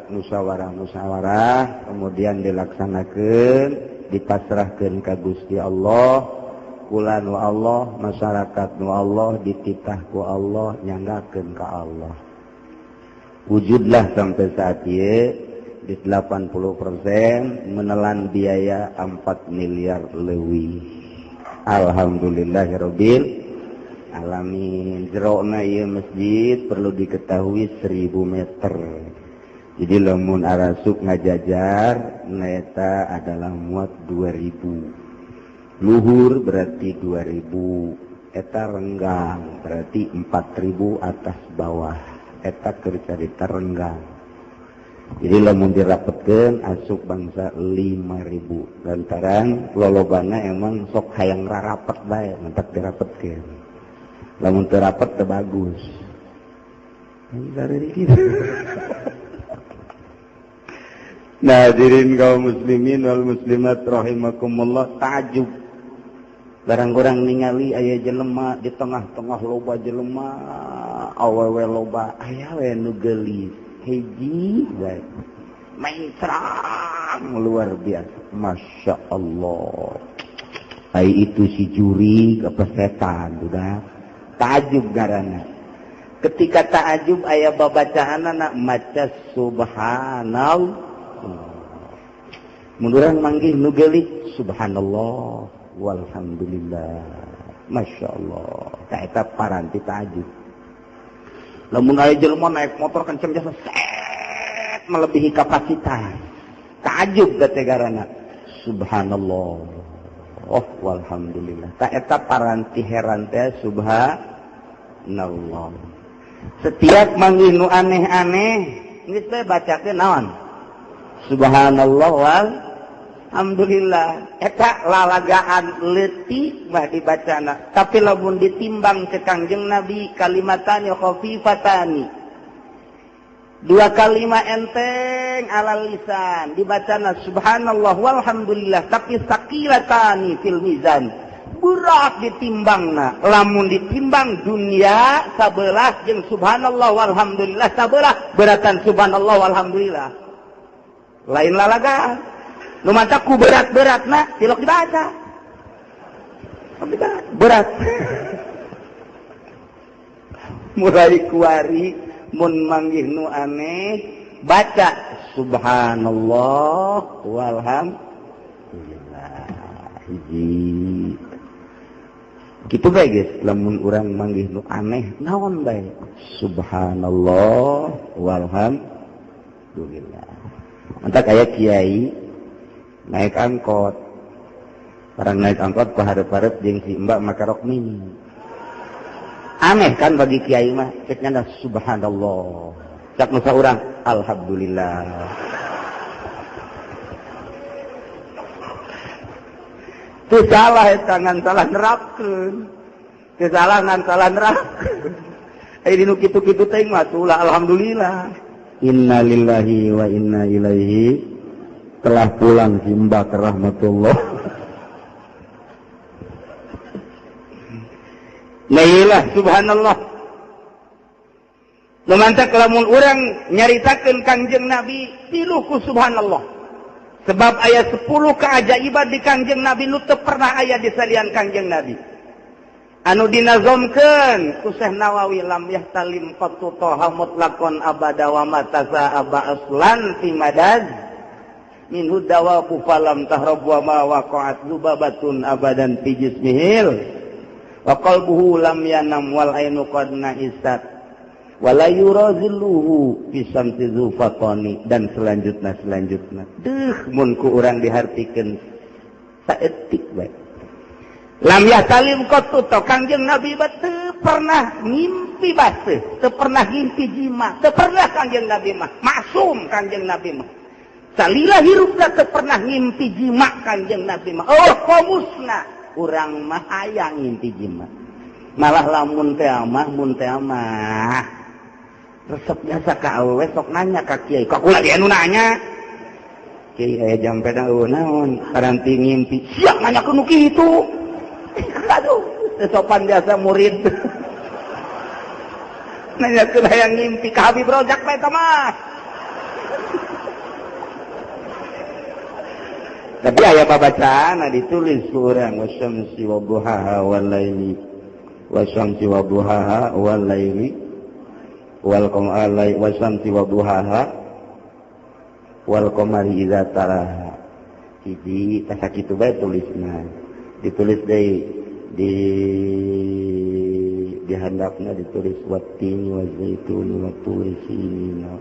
musyawarah kemudian dilaksanakeun dipasrahkeun ka Gusti Allah kula nu Allah masyarakat nu Allah dititah ku Allah nyanggakeun ka Allah wujudlah sampai saat ieu di 80% menelan biaya 4 miliar leuwih alhamdulillahirabbil alamin jerona ieu masjid perlu diketahui 1000 meter jadi lamun arasuk ngajajar eta adalah muat 2000 luhur berarti 2000 eta renggang berarti 4000 atas bawah eta keur carita renggang jadi lamun dirapetkeun asup bangsa 5.000 lantaran lolobana emang sok hayang rarapet bae mentak dirapetkeun lamun teu rapet teu bagus nah hadirin kaum muslimin wal muslimat rahimakumullah ta'ajub barang urang ningali aya jelema di tengah-tengah loba jelema awewe loba aya we nu geulis hiji baik main serang luar biasa masya Allah ai itu si juri kepesetan udah ta'ajub garana ketika ta'ajub aya babacaanna maca subhanallah munduran manggih nu geulis subhanallah walhamdulillah masya Allah ta eta paranti ta'ajub lamun aya jelema naik motor kenceng jasa set melebihi kapasitas ta'ajub teh garana subhanallah oh walhamdulillah ta eta paranti heran teh subhanallah setiap manggih nu aneh-aneh geus teh bacakeun naon subhanallah walhamdulillah eta lalagaan leutik mah dibacana tapi lamun ditimbang ke Kangjeng Nabi kalimatani khafifatani dua kalimat enteng ala lisan dibacana subhanallah walhamdulillah tapi saqilatani fil mizan berat ditimbangna lamun ditimbang dunia sabelah jeung subhanallah walhamdulillah sabelah beratan subhanallah walhamdulillah lain lalagaan nu mantap ku berat-beratna tilok dibaca berat mulai kuari mun manggih nu aneh baca subhanallah walhamdulillah hiji kitu bae geus lamun urang manggih nu aneh naon bae subhanallah walhamdulillah anta kaya kiai naik angkot barang naik angkot paharep-harep jeung si mbak make rok mini aneh kan bagi kiai mah cek nyanda subhanallah cak nu saurang alhamdulillah teu salah eta ngan salah nerapkeun teu salah ngan salah nerapkeun ai dinu kitu-kitu teh mah tulah alhamdulillah inna lillahi wa inna ilaihi telah pulang si mbak rahmatullah nailah subhanallah lumantak lamun urang nyaritakeun Kangjeng Nabi tiluh ku subhanallah Sebab ayat 10 keajaiban di Kangjeng Nabi nu teu pernah aya di salian Kangjeng Nabi. Anu dinazomkeun ku Syekh Nawawi lam yahtalim qattu taha mutlaqan abada wa matasa aba aslan fi madad minhu dawabu falam tahrab wa ma waqa'at zubabatun abadan fi jismihil wa qalbuhu lam yanam wal ainu qad na'isat wala yurazilluhu fi samti zufatani dan selanjutnya mun ku urang dihartikeun saeutik bae. Lam yahtalim qattu Kangjeng Nabi teu pernah ngimpi baseuh, teu pernah ngimpi jima, teu pernah Kangjeng Nabi mah maksum Kangjeng Nabi mah. Salila hirupna teu pernah ngimpi jima Kangjeng Nabi mah. Oh komusna urang mah aya ngimpi jima. Malah lamun teh amah resep biasa ka awewe sok nanya ka kiai. Kok ulah dia nu nanya? Kiai aya jampena naon karanti ngimpi. Siap nanya ku nu kitu. Aduh, sopan biasa murid. Nanya ke hayang ngimpi ka Habib Rojak bae mah. Tapi aya babacaan ditulis urang wasyamsi wa duhaha wal laili wasyamsi wa duhaha wal laili wal qamari wasyamsi wa duhaha wal qamari idza taraha. Jadi sakitu bae tulisna. Ditulis di handapna ditulis wattini wa zaituni wa turi sinina.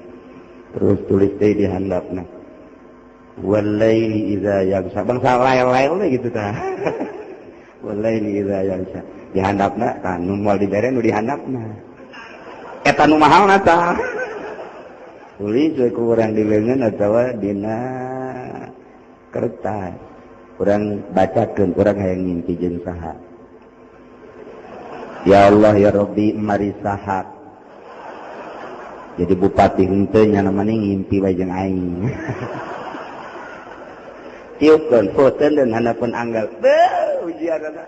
Terus tulis di handapna walaili idza yaghsha. Bangsa lail-lail gitu tah. Walaili idza yaghsha. Di handapna kan nu moal dibere nu di handapna. Eta nu mahalna tah. Tulis we ku urang di leungeun atawa dina kertas. Urang bacakeun urang hayang ngimpi jeung saha. Ya Allah ya Rabbi mari saha. Jadi bupati henteu nya namanya ngimpi wae jeung aing. Tiupkeun foteun dan handapun anggal. Beuh ujianna.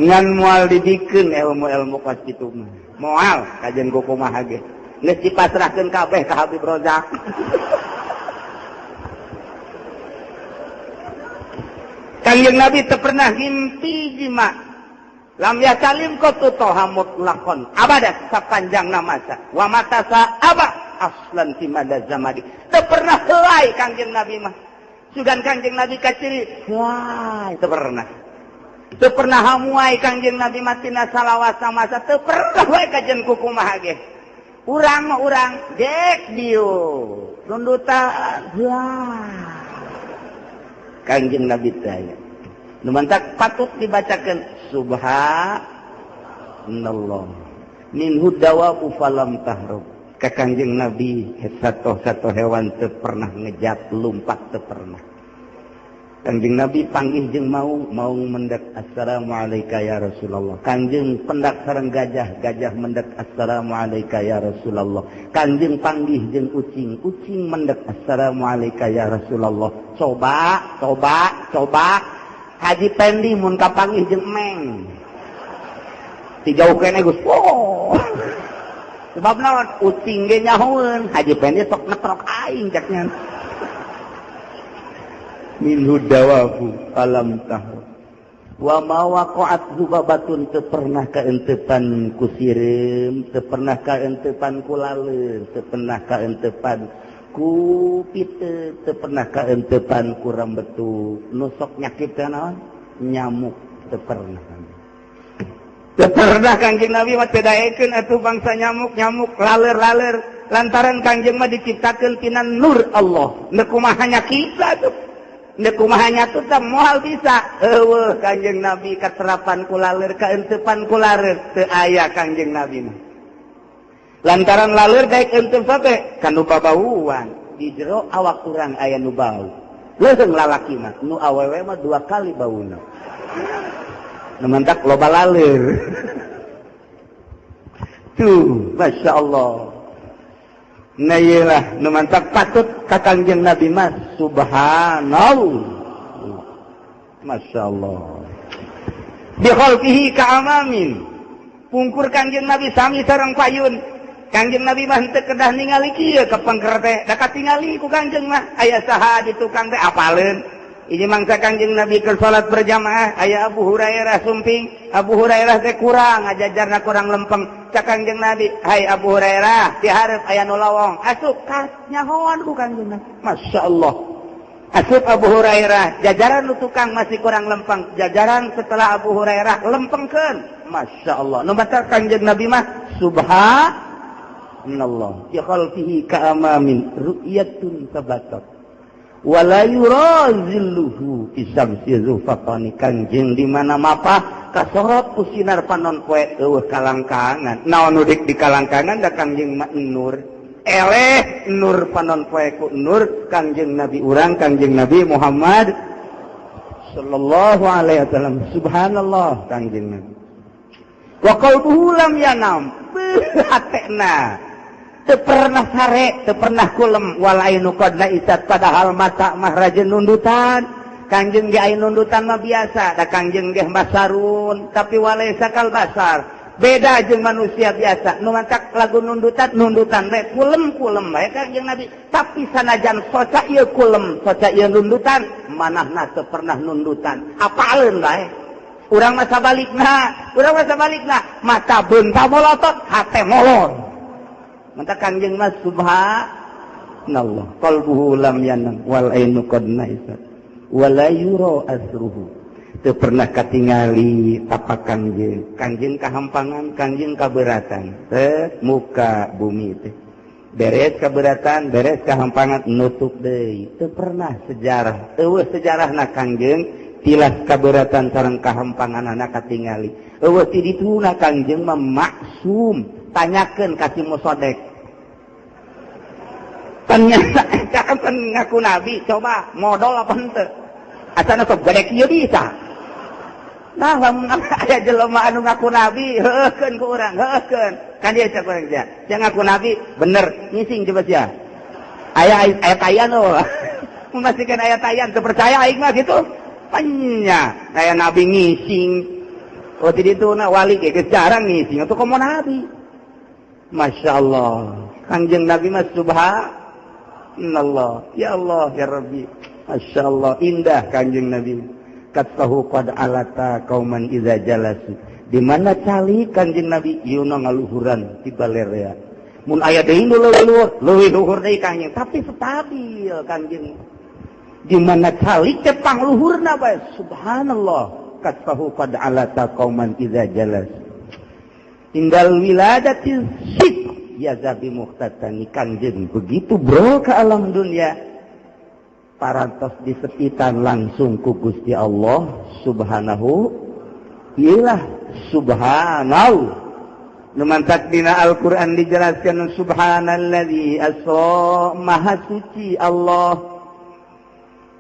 Ngan moal didikeun ilmu kos kitu mah. Moal kajen ku kumaha ge. Geus dipasrahkeun kabeh ka Habib Rojak. Kangjeng Nabi teu pernah ngimpi jima. Lam yasalim qattu taha mutlaqan abada sapanjangna masa. Wa matasa aba aslan fi madaz zamadi. Teu pernah helai Kangjeng Nabi mah. Sugan Kangjeng Nabi kaciri, wah teu pernah. Teu pernah hamuai Kangjeng Nabi mah tina salawasa masa teu pernah wae kajen ku kumaha ge. Urang mah urang dek dieu. Rundutan wah. Kangjeng Nabi tanya. Numantak patut dibacakan subhanallah. Minhu dawabu falam tahrub. Ka Kangjeng Nabi satu hewan teu pernah ngejat lumpat teu pernah. Kangjeng Nabi panggih jeung mau mendak assalamu alayka ya Rasulullah. Kangjeng pendak sareng gajah mendak assalamu alayka ya Rasulullah. Kangjeng panggih jeung ucing mendak assalamu alayka ya Rasulullah. Coba Haji Pendi mun kapanggih jeung Meng. Dijauh kene Gus. Oh. Sebab naon ucing ge nyahoeun, Haji Pendi sok netrok aing caknya. Minhu dawahu alam tahu wa ma waqa'at zubabatun teu pernah kaentepan ku sireum, teu pernah kaentepan ku laleur, teu pernah kaentepan ku piteu, teu pernah kaentepan ku rambetu. Nu sok nyakit teh naon? Nyamuk teu pernah. Teu pernah Kangjeng Nabi mah teu daekeun atuh bangsa nyamuk laleur lantaran Kangjeng mah diciptakeun tina nur Allah. Nu kumaha nyakita tuh? Nekumahanya tuh tak moal bisa. Eueuh Kangjeng Nabi katerapan kulaleur kaentepan kulaleur teu aya Kangjeng Nabi mah. Lantaran laleur daek eunteup sate kanu babauan di jero awak urang aya nu bau. Leuseung lalaki mah nu awewe mah 2 kali bauna. Nu mentak loba laleur. Tuh, Masya Allah. Nah iyalah, numantak patut ka Kangjeng Nabi mas subhanallah. Masya Allah. Bi khalqihi ka'amamin. Pungkur Kangjeng Nabi sami sareng payun. Kangjeng Nabi mah teu kedah ningali kieu kepengker teh, da katingali ku Kangjeng mah aya saha di tukang teh apaleun. Ieu mangsa Kangjeng Nabi keur salat berjamaah, aya Abu Hurairah sumping, Abu Hurairah teh kurang ngajajarna kurang lempeng. Cak Kangjeng Nabi, "Hai Abu Hurairah, di hareup aya nu lawong." Asup kas nyahoan ku Kangjeng Nabi. Masyaallah. Asup Abu Hurairah, jajaran nu tukang masih kurang lempeng, jajaran setelah Abu Hurairah lempengkeun. Masyaallah. Nu batal Kangjeng Nabi mah subhanallah. Ya khalfihi ka'amamin ru'yatun tabatat. Wala yurazilluhu fisamsi zufatani. Kangjeng di mana mapah kasorot ku sinar panon poe eueuh kalangkangan. Naon nu dik di kalangkangan da Kangjeng mah nur. Eleh nur panon poe ku nur Kangjeng Nabi urang Kangjeng Nabi Muhammad sallallahu alaihi wasallam. Subhanallah Kangjeng Nabi. Wa qalbuhu lam yanam. Hatena teu pernah sare, teu pernah kulem wal ainu qad laisat padahal mata mah rajin nundutan. Kangjeng ge aya nundutan mah biasa, da Kangjeng ge basarun tapi walaisa kal basar. Beda jeung manusia biasa, nu matak lagu nundutan we kulem bae Kangjeng Nabi. Tapi sanajan soca ieu kulem, soca ieu nundutan, manahna teu pernah nundutan. Apaleun bae. Urang mah sabalikna, mata beunta molotot, hate molor. Mata Kangjeng mah subhanallah, qalbuhu lam yanam wal ainu qad naisat wala yura asruhu. Teu pernah katingali tapak Kangjeng. Kangjeng kahampangan, Kangjeng kaberatan. Muka bumi teh. Beres kaberatan, beres kahampangan nutup deui. Teu pernah sejarah. Eueuh sejarahna Kangjeng tilas kaberatan sareng kahampanganna katingali. Eueuh ti dituna Kangjeng mah maksum. Tanyakeun ka si Musodek. Ternyata kan ngaku nabi, coba modal apa henteu? Asana sok gede kieu bisa. Nah, lamun aya jelema anu ngaku nabi, heukeun ku urang, heukeun. Kan dia cak urang dia. Yang ngaku nabi bener, ngising coba sia. Aya tayan oh. Memastikan aya tayan, teu percaya aing mah gitu. Panya, aya nabi ngising. Oh di dituna wali ge jarang ngising, atuh komo nabi. Masyaallah. Kangjeng Nabi mah subhanallah. Ya Allah ya Rabbi. Masyaallah indah Kangjeng Nabi. Katahu qad alata qauman idza jalasu. Di mana cali Kangjeng Nabi yeuna ngaluhuran ti balerea. Mun aya deui leuwih luhur deui Kangjeng, tapi stabil Kangjeng. Di mana cali teh pangluhurna bae subhanallah. Katahu qad alata qauman idza jalasu. Tinggal wiladati sik ya zabi muhtatani. Kangjeng begitu bro ke alam dunia parantos disepitan langsung ku Gusti Allah subhanahu ilah subhanallah. Numantak dina Al-Quran dijelaskan subhanalladzi asra maha suci Allah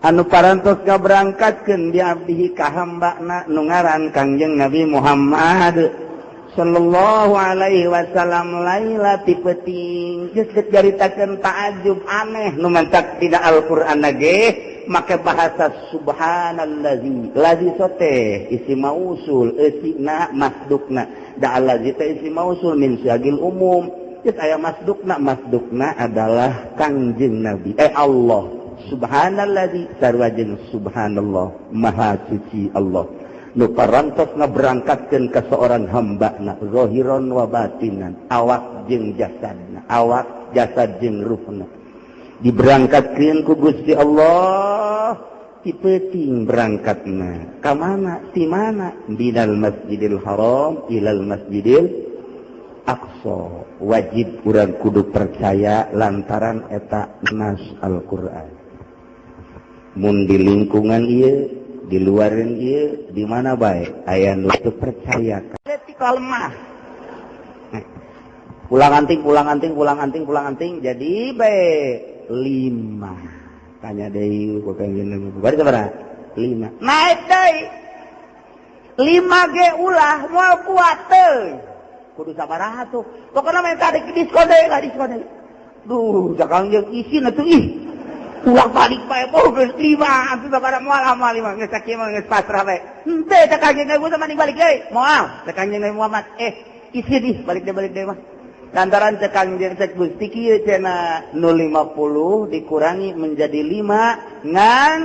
anu parantos ngaberangkatkeun di abdihi ka hambana nu ngaran Kangjeng Nabi Muhammad sallallahu alaihi wasallam lailati peuting geus dicaritakeun taajub aneh nu mantak dina Al-Qur'an ge make bahasa subhanallazi lazi sote isi mausul isina masdukna da allazi teh isi mausul min syagil umum geus aya masdukna adalah Kangjeng Nabi Allah subhanallazi sarua jeung subhanallah maha suci Allah nu parantos ngaberangkatkeun ka seorang hambana zahiran wa batinan awak jeung jasadna awak jasad jeung ruhna diberangkatkeun ku Gusti Allah ti peuting berangkatna ka mana ti mana minal masjidil haram ilal masjidil aqsa wajib urang kudu percaya lantaran eta nas Al-Qur'an mun di lingkungan ieu di luarin ieu di mana bae aya nu teu percaya ka lemah pulang anting jadi bae 5 tanya deui ku Kangjeng Nabi bari sabaraha 5 naik deui 5 ge ulah moal kuat teuy kudu sabaraha tuh pokona mah tadi diskon deui duh Kangjeng isina tuh ih pulang balik bae geus 5 atuh sabaraha moal amal 5 geus sakieu mah geus pasrah bae henteu teh Kangjeng Nabi mah balik deui moal teh Kangjeng Nabi Muhammad isi di balik deui mah lantaran cek Kangjeng cek Gusti kieu cenah 050 dikurangi menjadi 5 ngan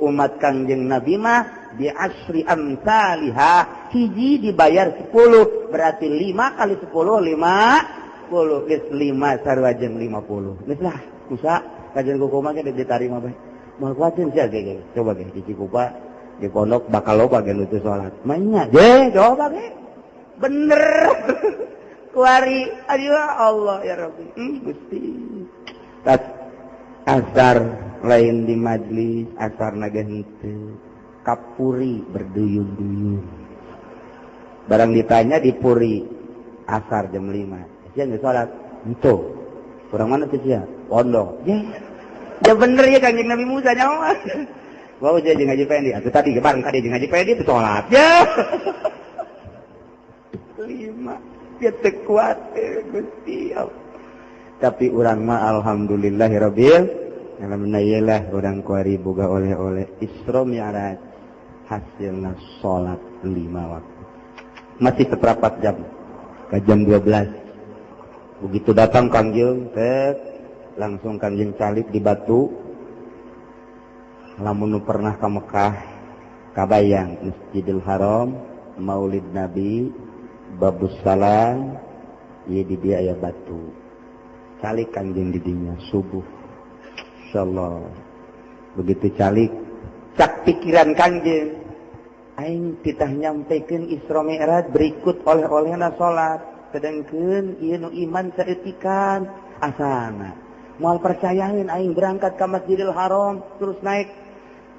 umat Kangjeng Nabi mah bi asri amsalihah hiji dibayar 10 berarti 5 kali 10 50 geus 5 sarua jeung 50 geus lah kusa kajian kumaha ge ditarima bae moal kuatin sia ge coba ge di Cikupa di pondok bakal loba ge nutu salat mainnya ge coba ge bener kuari aduh Allah ya Rabbi Gusti tas asar lain di majlis asar naga henteu kapuri berduyun-duyun barang ditanya di puri asar jam 5 sia geus salat henteu kurang mana tuh sia pondok ya bener ya Kangjeng Nabi Musa nyawa bawa aja ngaji pendi atuh tadi bareng kadi ngaji pendi teu salat ya 5 dia teu kuat Gusti tapi urang mah alhamdulillahirabbil alhamdulillah urang kuari boga oleh-oleh Isra Mi'raj hasilna salat 5 waktu masih seperempat jam ke jam 12 begitu datang Kangjeng langsung Kangjeng calik di batu lamun pernah ke Mekah kabayang Masjidil Haram Maulid Nabi Babus Salam ieu di dia aya batu calik Kangjeng di dinya subuh insyaallah begitu calik cak pikiran Kangjeng aing titah nyampekeun Isra Mi'raj berikut oleh-olehna salat sedengkeun ieu nu iman saeutikan asana moal percayain aing berangkat ke Masjidil Haram terus naik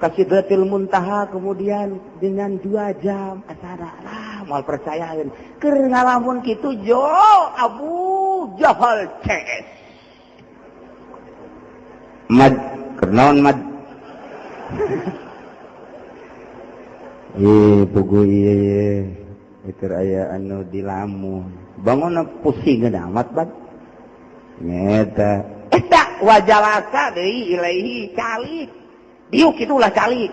ke Sidratil Muntaha kemudian dengan 2 jam asana lah moal percayain keur ngalamun kitu jo Abu Jahal CS mad kernaon mad pugu ieu itu aya anu dilamun bangun pusing amat bad nyeta eta wajalaka deui ilaihi calik diuk itulah calik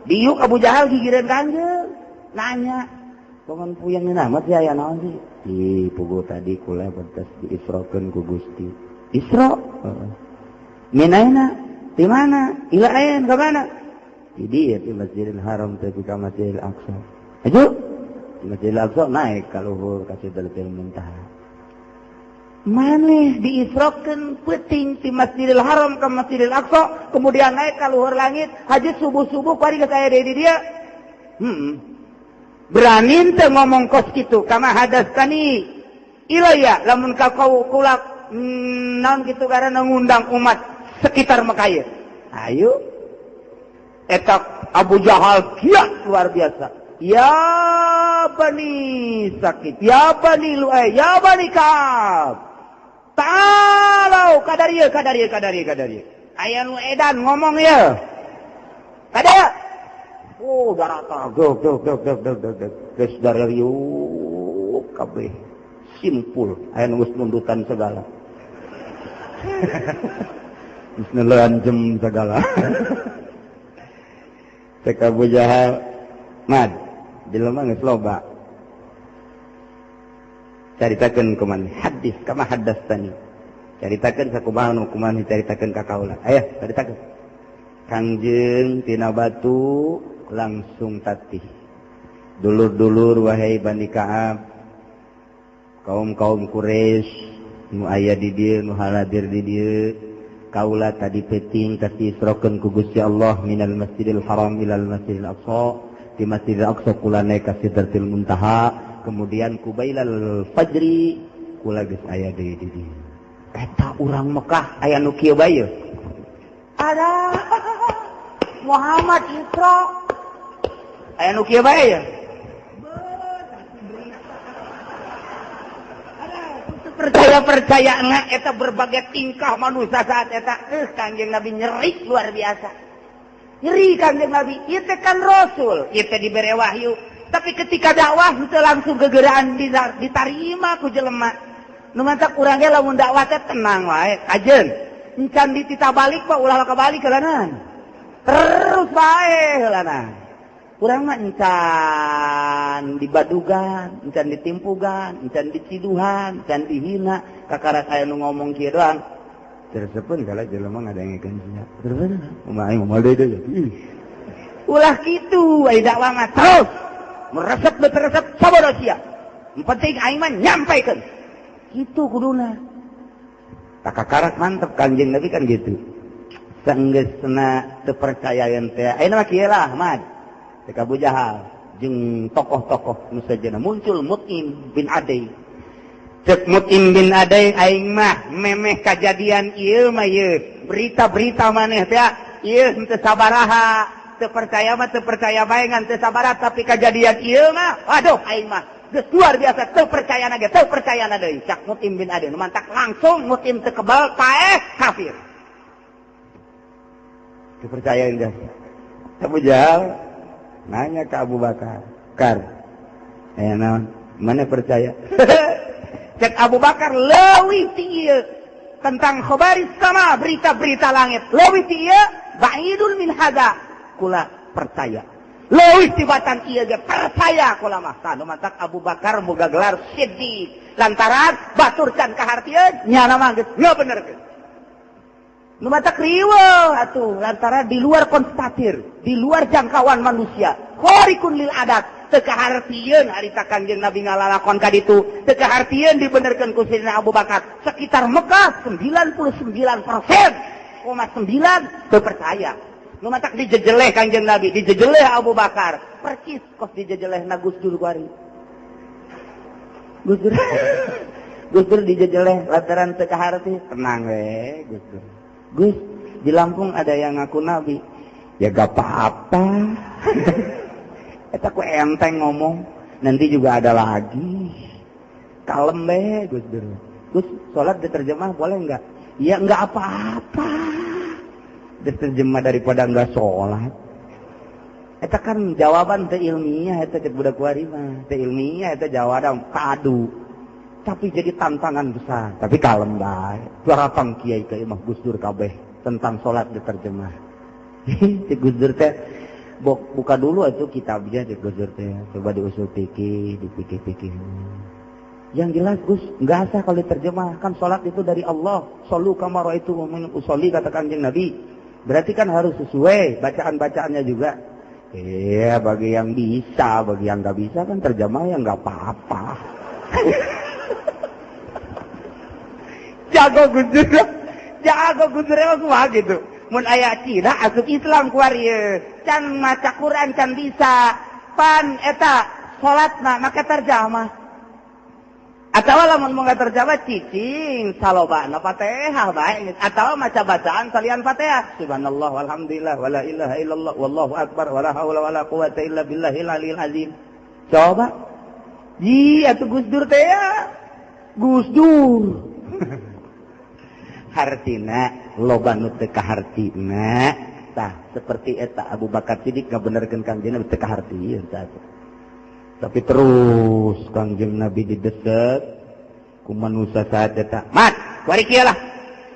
diuk Abu Jahal gigireun Kangjeng nanya bangun puyang amat ya aya naon sih pugu tadi kula betes diisrokeun ku Gusti Isra minaina di mana ila ayen ka mana di dieu di Masjidil Haram teh ka Masjidil Aqsa ayo Masjidil Aqsa naik ka luhur ka Sidratil Muntaha maneh diisrokeun peuting ti Masjidil Haram ka Masjidil Aqsa kemudian naik ka luhur langit hajat subuh-subuh kuari geus aya deui di dieu berani teu ngomong kos kitu kama hadastani ilaya lamun ka kula naon kitu karana ngundang umat sekitar Mekah ieu ayo eta Abu Jahal kiat luar biasa ya bani sakit ya bani lu'ay ya bani Ka'ab talau kadarieu aya nu edan ngomong ya kadaya darata gog geus darariuk kabeh simpul aya nu geus nundutan segala geus nelanjem segala cek Abu Jahal mad jelema geus loba caritakeun kumaha hadis kama haddastani caritakeun sakumaha nu kumaha caritakeun ka kaula aya caritakeun Kangjeng tina batu langsung tatih dulur-dulur wahai Bani Ka'ab kaum-kaum Quraisy nu aya di dieu nu haladir di dieu kaula tadi peting kasih isrokeun ku Gusti Allah minal Masjidil Haram ilal Masjidil Aqsa di Masjidil Aqsa kula naik ka Sidratil Muntaha kemudian kubailal fajri kula geus aya deui di dieu eta urang Mekah aya nu kieu bae ada Muhammad Isra aya nu kieu bae percaya eta berbagai tingkah manusia saat eta Kangjeng Nabi nyeri luar biasa nyeri Kangjeng Nabi ieu teh kan rasul ieu teh dibere wahyu tapi ketika dakwah teu langsung gegeraan ditarima ku jelema nu mantak urang ge lamun dakwah teh tenang wae kajeun encan ditita balik pak ulah kabalik heulanan terus bae heulanan Urang mah encan dibadugan, encan ditimpugan, encan diciduhan, encan dihina, kakara saya nu ngomong kieu doang. Tersepen kala jelema ngadengekeun sia. Terus ulah aing moal deui deui. Ulah kitu ai dakwah mah terus. Meresep teu resep sabodo sia. Penting aing mah nyampaikeun. Kitu kuduna. Kakakarak mantep Kanjeng Nabi kan gitu. Sanggeusna teu percayaeun teh. Ayeuna mah kieu lah, Ahmad. Cek Abu Jahal jeung tokoh-tokoh nu sajeuna muncul Mut'im bin Adai. Cek Mut'im bin Adai aing mah memeh kajadian ieu mah ieu. Berita-berita maneh teh ieu teu sabaraha, teu percaya mah teu percaya bae ngan teu sabaraha tapi kajadian ieu mah waduh aing mah geus luar biasa teu percayana ge teu percayana deui. Cak Mut'im bin Adai mantak langsung Mut'im teu kebal paeh kafir. Teu percayain dah. Abu Jahal nanya ke Abu Bakar, naon? Mana percaya? Cek Abu Bakar leuwih ti ieu tentang khabaris sama berita-berita langit. Leuwih ti ieu ba'idul min hada. Kula percaya. Leuwih tibatan ieu ge percaya kula mah. Tah nu mantak Abu Bakar boga gelar Siddiq. Lantaran batur can kahartieun nyana mah geus ngabenerkeun. Nu matak riweuh atuh lantaran di luar konstatir, di luar jangkauan manusia. Khariqun lil adat, teu kahartieun harita Kanjeng Nabi ngalalakon ka ditu, teu kahartieun dibenerkeun ku Sayyidina Abu Bakar. Sekitar Mekah 99,9 teu percaya. Nu matak dijejeleh Kanjeng Nabi, dijejeleh Abu Bakar. Percis kos dijejelehna Gus Dur kuari. Gus Dur dijejeleh lantaran teu kaharti, tenang we Gus Dur. Gus, di Lampung ada yang ngaku Nabi. Ya gak apa-apa. Eta ku enteng ngomong. Nanti juga ada lagi. Kalem be, Gus Dur. Gus, sholat diterjemah boleh enggak? Ya enggak apa-apa. Diterjemah daripada enggak sholat. Eta kan jawaban teu ilmiah. Eta cek budak kuari mah. Teu ilmiah, eta jawaban padu. Tapi jadi tantangan besar. Tapi kalem bae. Barapang kiai ka imah Gus Dur kabeh tentang salat diterjemah. Cek Gus Dur teh buka dulu atuh kitabnya cek Gus Dur teh. Coba diusul fikih, dipikir-pikir. Yang jelas Gus, enggak asah kalau diterjemah. Kan salat itu dari Allah. Shallu kama ra'aitumuni usolli kata Kanjeng Nabi. Berarti kan harus sesuai bacaan-bacaannya juga. Iya, bagi yang bisa, bagi yang enggak bisa kan terjemah ya enggak apa-apa. Jago Gus Dur emang kumaha gitu. Mun aya Cina asup Islam kuari can maca Quran can bisa. Pan eta salatna make terjemah. Atawa lamun mun terjemah cicing salobana Fatihah bae atawa maca bacaan salian Fatihah. Subhanallah walhamdulillah wala ilaha illallah wallahu akbar wala haula wala quwata illa billahil aliyil azim. Coba. Ji atuh Gus Dur teh ya. Gus Dur. Hartina loba nu teu kahartina tah seperti eta Abu Bakar Siddiq ngabenerkeun Kanjeng Nabi teu kahartieun tah. Tapi terus Kanjeng Nabi didesek ku manusia saat eta. Mat, kuari kieu lah.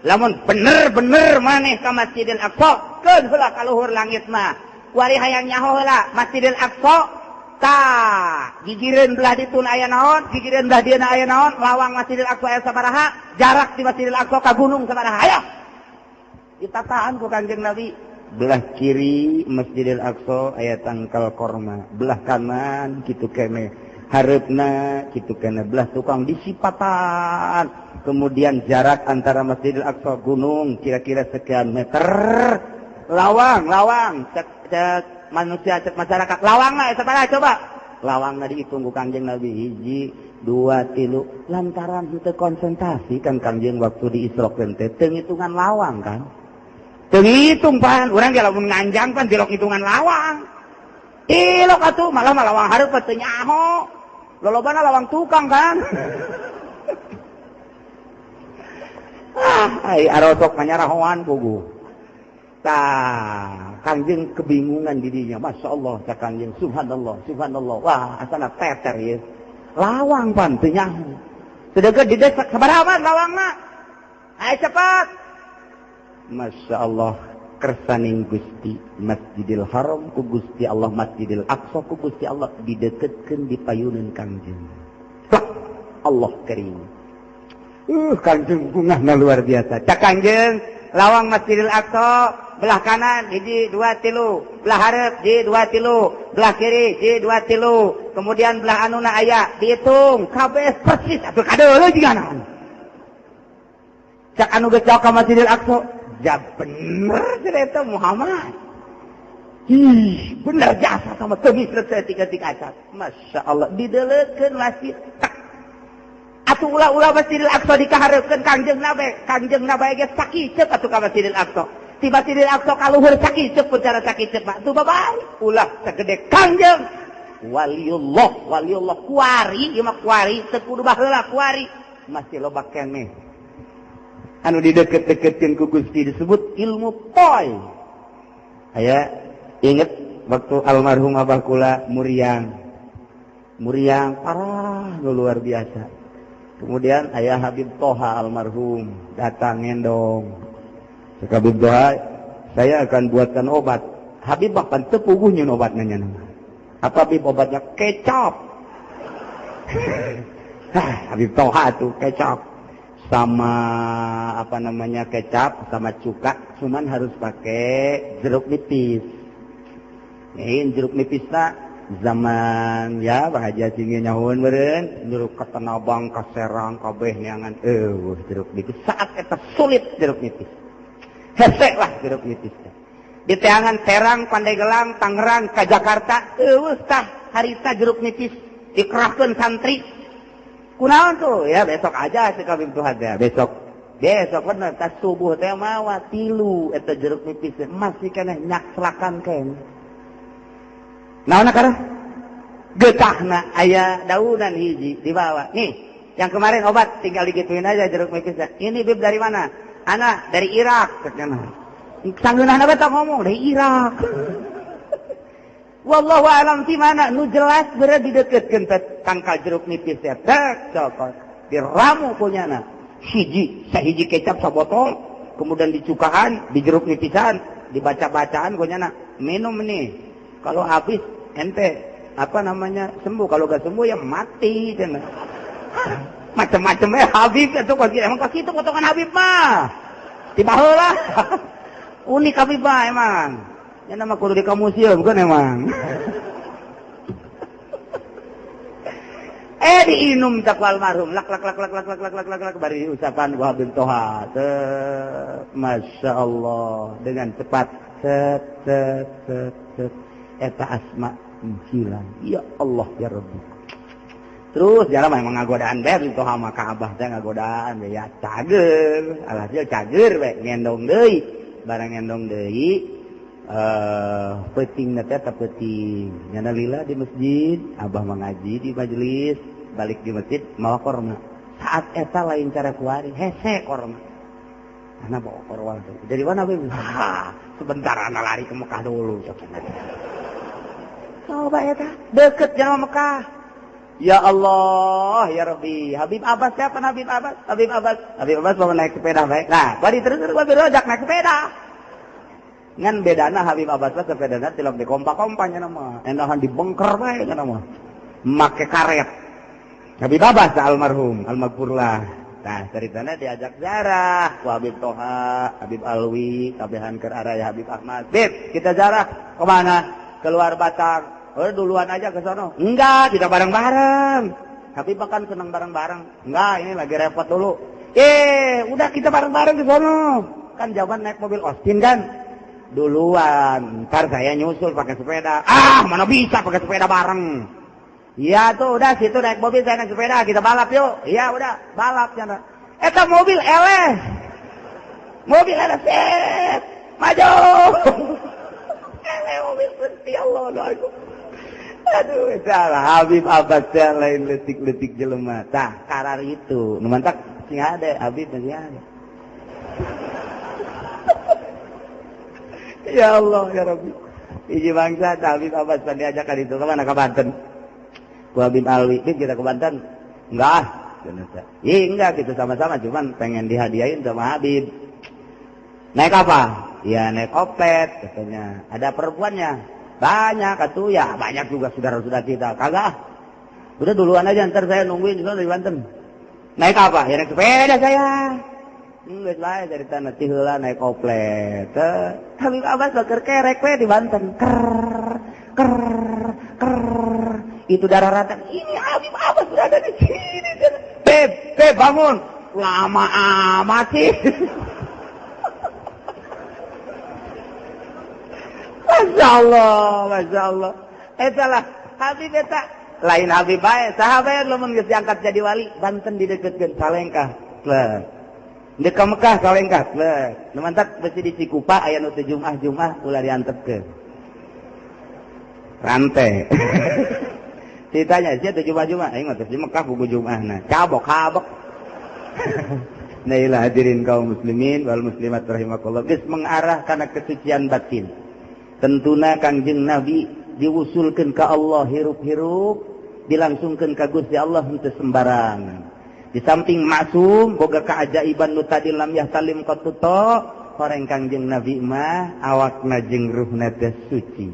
Lamun bener-bener maneh ka Masjidil Aqsa, keun heula ka luhur langit mah. Kuari hayang nyaho heula Masjidil Aqsa. Tah, gigireun belah ditun aya naon, gigireun belah dieuna aya naon, lawang Masjidil Aqsa aya sabaraha, jarak di Masjidil Aqsa ka gunung sabaraha. Hayo. Ditataan ku Kanjeng Nabi. Belah kiri Masjidil Aqsa aya tangkal korma, belah kanan kitu kene hareupna kitu kene belah tukang disipatan. Kemudian jarak antara Masjidil Aqsa gunung kira-kira sekian meter. Lawang, cek manusia cek masyarakat lawangna eta tara coba lawangna dihitung ku Kanjeng Nabi 1 2 3 lantaran teu konsentrasi kan Kanjeng waktu di Isra teh teu ngitungan lawang kan teu ngitung pan urang ge lamun nganjang pan dilok hitungan lawang ilok atuh malah lawang hareup teu nyaho lolobana lawang tukang kan ai arosok manyarahoan puguh tah Kanjeng kebingungan dirinya, Masya Allah, cak Kanjeng, Subhanallah, Subhanallah, wah, asana teter ya, lawang pan, teu nyaho, sedeket di desa, sabaraha lawang nak, ayo cepat, Masya Allah, kersaning Gusti Masjidil Haram ku Gusti Allah, Masjidil Aqsa ku Gusti Allah dideketkeun di payuneun Kangjeng. Allah karim. Kangjeng bungahna luar biasa. Cak Kangjeng lawang Masjidil Aqsa belah kanan hiji 2 3, belah hareup hiji 2 3, belah kiri hiji 2 3, kemudian belah anuna aya dihitung kabeh persis atuh kadeuleuh jiganan. Cak anu geus ka Masjidil Aqsa, ja bener cerita Muhammad. Ih, bener jasa sama temis selesai 3 acat. Masya Allah, dideleutkeun masjid. Atuh ulah-ulah Masjidil Aqsa dikahareukeun Kangjeng nabe ge sakicep atuh ka Masjidil Aqsa. Ti Masjidil Aqsa kaluhur sakicep pun cara sakicep mah tuh babay. Ulah sagede Kangjeng. Waliullah kuari, ieu mah kuari teu kudu baheula kuari. Masih loba keneh. Anu dideket-deketkeun ku Gusti disebut ilmu poi. Aya inget waktu almarhum abah kula Muriang parah luar biasa. Kemudian ayah Habib Toha almarhum datang ngendong. Habib Toha, saya akan buatkan obat. Habib bahkan tepuguh nyeun obatna nya. Apa Habib obatnya? Kecap. Habib Toha tuh kecap. Sama apa namanya kecap sama cuka, cuman harus pakai jeruk nipis. Ini jeruk nipisna zaman ya Pak Haji Singi nyahun meureun jeruk ka Tanabang ka Serang kabeh neangan jeruk nipis saat eta sulit jeruk nipis. Hese lah jeruk nipis. Di teangan Serang, Pandeglang, Tangerang ka Jakarta eueuh tah harita jeruk nipis dikerahkeun santri. Kunaon tuh? Ya besok aja cek Habib Tuhan ya. Besok bener tas subuh teh mawa 3 eta jeruk nipis masih keneh nyak selakan ken. Naonna kana? Getahna aya daunan hiji dibawa. Nih, yang kemarin obat tinggal digituin aja jeruk nipisnya. Ini Bib dari mana? Ana dari Irak katanya. Sanggeunahna beta ngomong dari Irak. Wallahu a'lam di mana nu jelas bener dideketkeun tangkal jeruk nipis teh cokot diramu kunyana sahiji kecap sabotol kemudian dicukahan di jeruk nipisan dibaca-bacaan kunyana minum nih kalau habis ente apa namanya sembuh kalau gak sembuh ya mati cenah macam-macam Habib itu kok emang kok kitu potongan Habib mah tiba heula unik Habib mah emang. Ya nama kudu di museum kan emang. Diinum tak almarhum lak bari ucapan gua Habib Toha. Masya Allah dengan cepat eta asma hilang. Ya Allah ya Rabbi. Terus jalan memang ngagodaan bae Toha mah ka abah teh ngagodaan ya cager. Alhasil cager we ngendong deui. Barang ngendong deui peting nate ta peting nyana lila di masjid abah mengaji di majelis balik di masjid mawa korma saat eta lain cara kuari hese korma ana bawa korma dari mana be sebentar ana lari ke Mekah dulu coba eta deket jeung Mekah ya Allah ya Rabbi Habib Abbas siapa Habib Abbas mau naik sepeda baik nah bari terus rojak naik sepeda ngan bedana Habib Abbas sepedana tilok dikompak-kompaknya nama endahan dibengker bae kana mah make karet Habib Abbas almarhum almaghfurlah nah ceritana diajak ziarah ku Habib Toha Habib Alwi kabehan keur araya Habib Ahmad Bib kita ziarah ke mana keluar Batang duluan aja ke sono enggak tidak bareng-bareng Habib kan senang bareng-bareng enggak ini lagi repot dulu udah kita bareng-bareng ke sono kan jawaban naik mobil Austin kan duluan, ntar saya nyusul pakai sepeda. Mana bisa pakai sepeda bareng? Iya tuh, udah situ naik mobil saya naik sepeda, kita balap yuk. Iya udah, balap ya. Eta mobil eleh, set, maju. Eleh mobil putih Allah doaku. Aduh, salah Habib Abbas lain letik-letik jelema. Tah, karar itu, numantak sing ada Habib masih ada. Ya Allah ya Rabbi. Iji bangsa Habib Abbas pan diajakan itu kemana ke Banten? Ku Habib Alwi, kita ke Banten? Enggak. Enggak gitu sama-sama cuman pengen dihadiahin sama Habib. Naik apa? Ya naik oplet katanya. Ada perempuannya? Banyak atuh ya, banyak juga saudara-saudara kita. Kagak. Udah duluan aja, ntar saya nungguin juga dari Banten. Naik apa? Ya naik sepeda saya. Geus bae dari tanah tiheula naik oplet. Habib Abbas bakeur kerek we di Banten. Itu darah-darah. Ini Habib Abbas berada di sini. Beb, bangun. Lama amat sih. Masya Allah. Etalah Habib eta. Lain Habib bae, sahabat lamun geus diangkat jadi wali, Banten dideketkeun Salengkah. Plek. Di Mekah Salengkah. Plek. Nu mantap besi di Cikupa aya nu teu Jumat ulah diantepkeun. Rantai. Ditanya sia teu Jumat, aing mah di Mekah buku Jumatna. Cabok. Nah ilah hadirin kaum muslimin wal muslimat rahimakumullah, geus mengarah kana kesucian batin. Tentuna Kangjeng Nabi diusulkeun ka Allah hirup-hirup, dilangsungkeun ka Gusti Allah henteu sembarangan. Di samping maksum boga kaajaiban nu tadi lam yahtalim qatuto, horeng Kangjeng Nabi mah awakna jeung ruhna teh suci.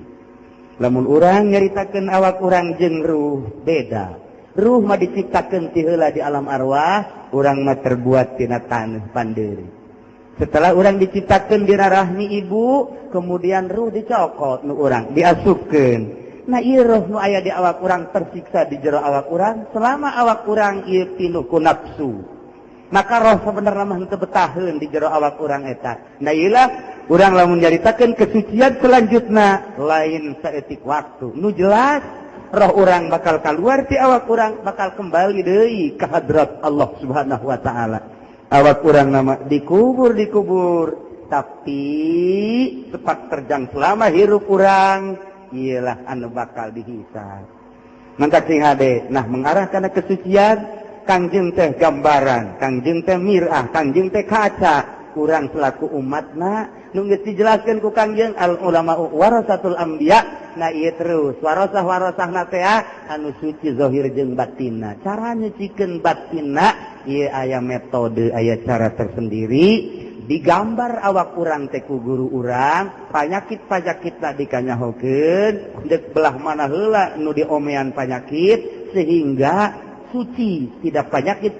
Lamun urang nyaritakeun awak urang jeung ruh beda. Ruh mah diciptakeun ti heula di alam arwah, urang mah terbuat tina taneuh pandeuri. Setelah orang diciptakan di rahmi ibu, kemudian ruh dicokot nu orang diasupkeun. Nah ieu ruh nu aya di awak urang tersiksa di jero awak urang selama awak urang ieu pinuh ku nafsu. Maka roh sebenarnya mah henteu betaheun di jero awak urang eta. Nah ieulah urang lamun nyaritakeun kesucian selanjutna lain saeutik waktu. Nu jelas roh urang bakal kaluar ti awak urang, bakal kembali deui ka hadrat Allah Subhanahu wa taala. Awak urang nama dikubur, tapi sepak terjang selama hirup urang, ialah anu bakal dihisab. Mangka sing hade, nah mengarah kana kesucian, Kangjeng teh gambaran, Kangjeng teh mirah, Kangjeng teh kaca. Urang selaku umatna, nu geus dijelaskeun ku Kangjeng al ulama warasatul anbiya. Nah ieu terus warasah-warasahna teh anu suci zahir jeung batinna. Cara nyucikeun batinna ieu aya metode, aya cara tersendiri. Digambar awak urang teh ku guru urang, panyakit-panyakitna dikanyahokeun, deuk belah mana heula nu diomean panyakit sehingga suci, tidak penyakit,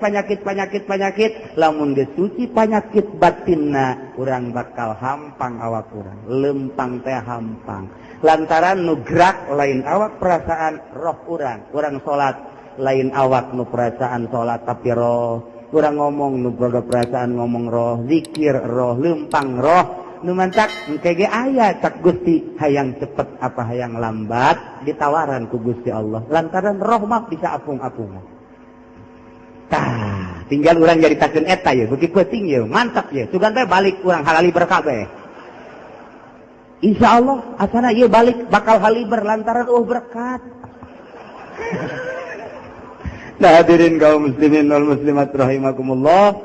lamun geus suci penyakit batinna, urang bakal hampang awak urang, lempang teh hampang. Lantaran nu gerak lain awak perasaan roh urang salat lain awak nu perasaan salat tapi roh, urang ngomong nu boga perasaan ngomong roh, zikir roh, lempang roh. Nu mantak engke ge aya cak Gusti hayang cepet apa hayang lambat ditawaran ku Gusti Allah. Lantaran roh mah bisa apung-apungan. Tah, tinggal urang nyaritakeun eta ye, beuki penting ye, mantap ye. Sugan teh balik urang haliber kabeh. Insyaallah asana ieu balik bakal haliber lantaran berkat. Nah, hadirin kaum muslimin wal muslimat rahimakumullah,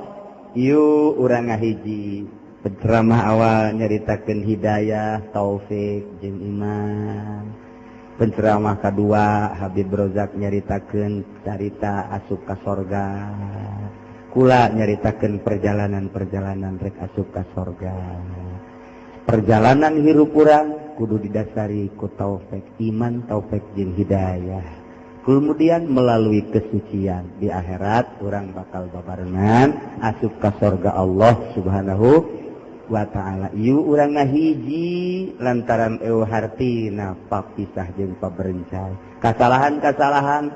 ieu urang ngahiji penceramah awal nyaritakeun hidayah, taufik jeung iman. Penceramah kedua Habib Rozak nyaritakeun carita asup ka sorga. Kula nyaritakeun perjalanan rek asup ka sorga. Perjalanan hirup urang kudu didasari ku taufik, iman, taufik jeung hidayah. Kemudian melalui kesucian di akhirat urang bakal babarengan asup ka sorga Allah Subhanahu wa ta'ala. Ieu urang ngahiji lantaran eueuh hartina papisah jeung paberencay. Kasalahan-kasalahan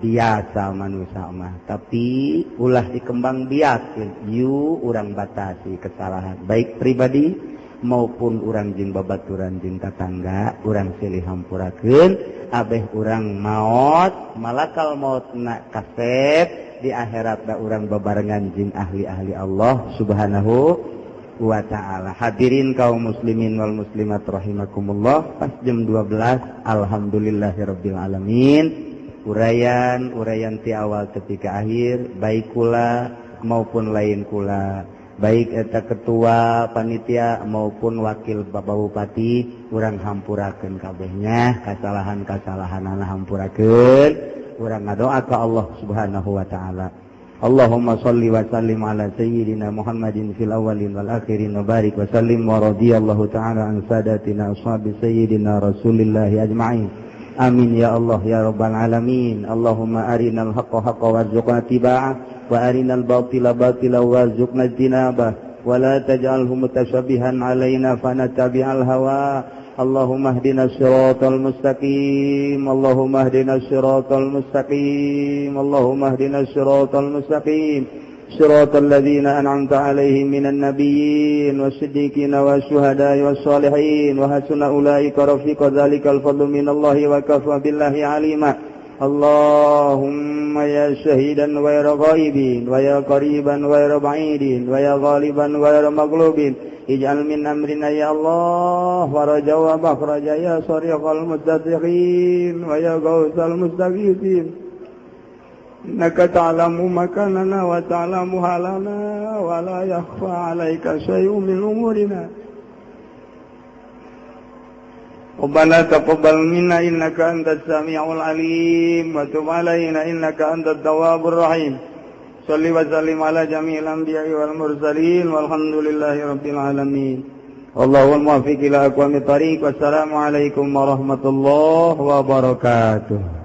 biasa manusia mah, tapi ulah dikembang biakeun. Ieu urang batasi kesalahan baik pribadi maupun urang jeung babaturan jeung tetangga, urang silih hampurakeun abeh urang maot, malakal mautna kasep di akhirat da urang babarengan jeung ahli-ahli Allah Subhanahu wa ta'ala. Hadirin kaum muslimin wal muslimat rahimakumullah, pas jam 12 alhamdulillahirabbil alamin. Urayan ti awal tepi ka akhir baik kula maupun lain kula, baik eta ketua panitia maupun wakil Bapak Bupati, urang hampurakeun kabehnya kasalahan-kasalahanana hampurakeun, urang ngadoa ka Allah Subhanahu wa ta'ala. Allahumma salli wa sallim ala sayyidina Muhammadin fil awwalin wal akhirin wa barik wa sallim wa radiyallahu ta'ala an sadatina ashabi sayyidina Rasulillah ajma'in. Amin ya Allah ya rabbal alamin. Allahumma arinal haqqa haqqan warzuqna tiba'ah wa arinal batila batila warzuqna ijtinabah wa la taj'alhu mutashabihan alaina fanattabi'al hawa. Allahumma ihdinas siratal mustaqim. Allahumma ihdinas siratal mustaqim. Allahumma ihdinas siratal mustaqim. Siratal ladzina an'amta 'alaihim minan nabiyyin wasiddiqin wasyuhada'i wassalihin wa hasuna ulaika rafiqa. Dzalikal fadlu minallahi wa kafa billahi 'alima. Allahumma ya syahidan wa ya ghaibin wa ya qariban wa ya ba'idin wa ya ghaliban wa ya maghlubin ij'al min amrina ya Allah faraja wa makhraja ya sariqal mustaqimin wa ya ghawsal mustaghithin innaka ta'lamu makanana wa ta'lamu halana wa la yakhfa 'alaika syai'un min umurina. Rabbana taqabbal minna innaka antas samiul alim wa tub 'alaina innaka antat tawwabur rahim. Shalli wa sallim ala jami'il anbiya'i wal mursalin walhamdulillahi rabbil alamin. Wallahul muwaffiq ila aqwamit thariq. Wassalamu alaikum warahmatullahi wabarakatuh.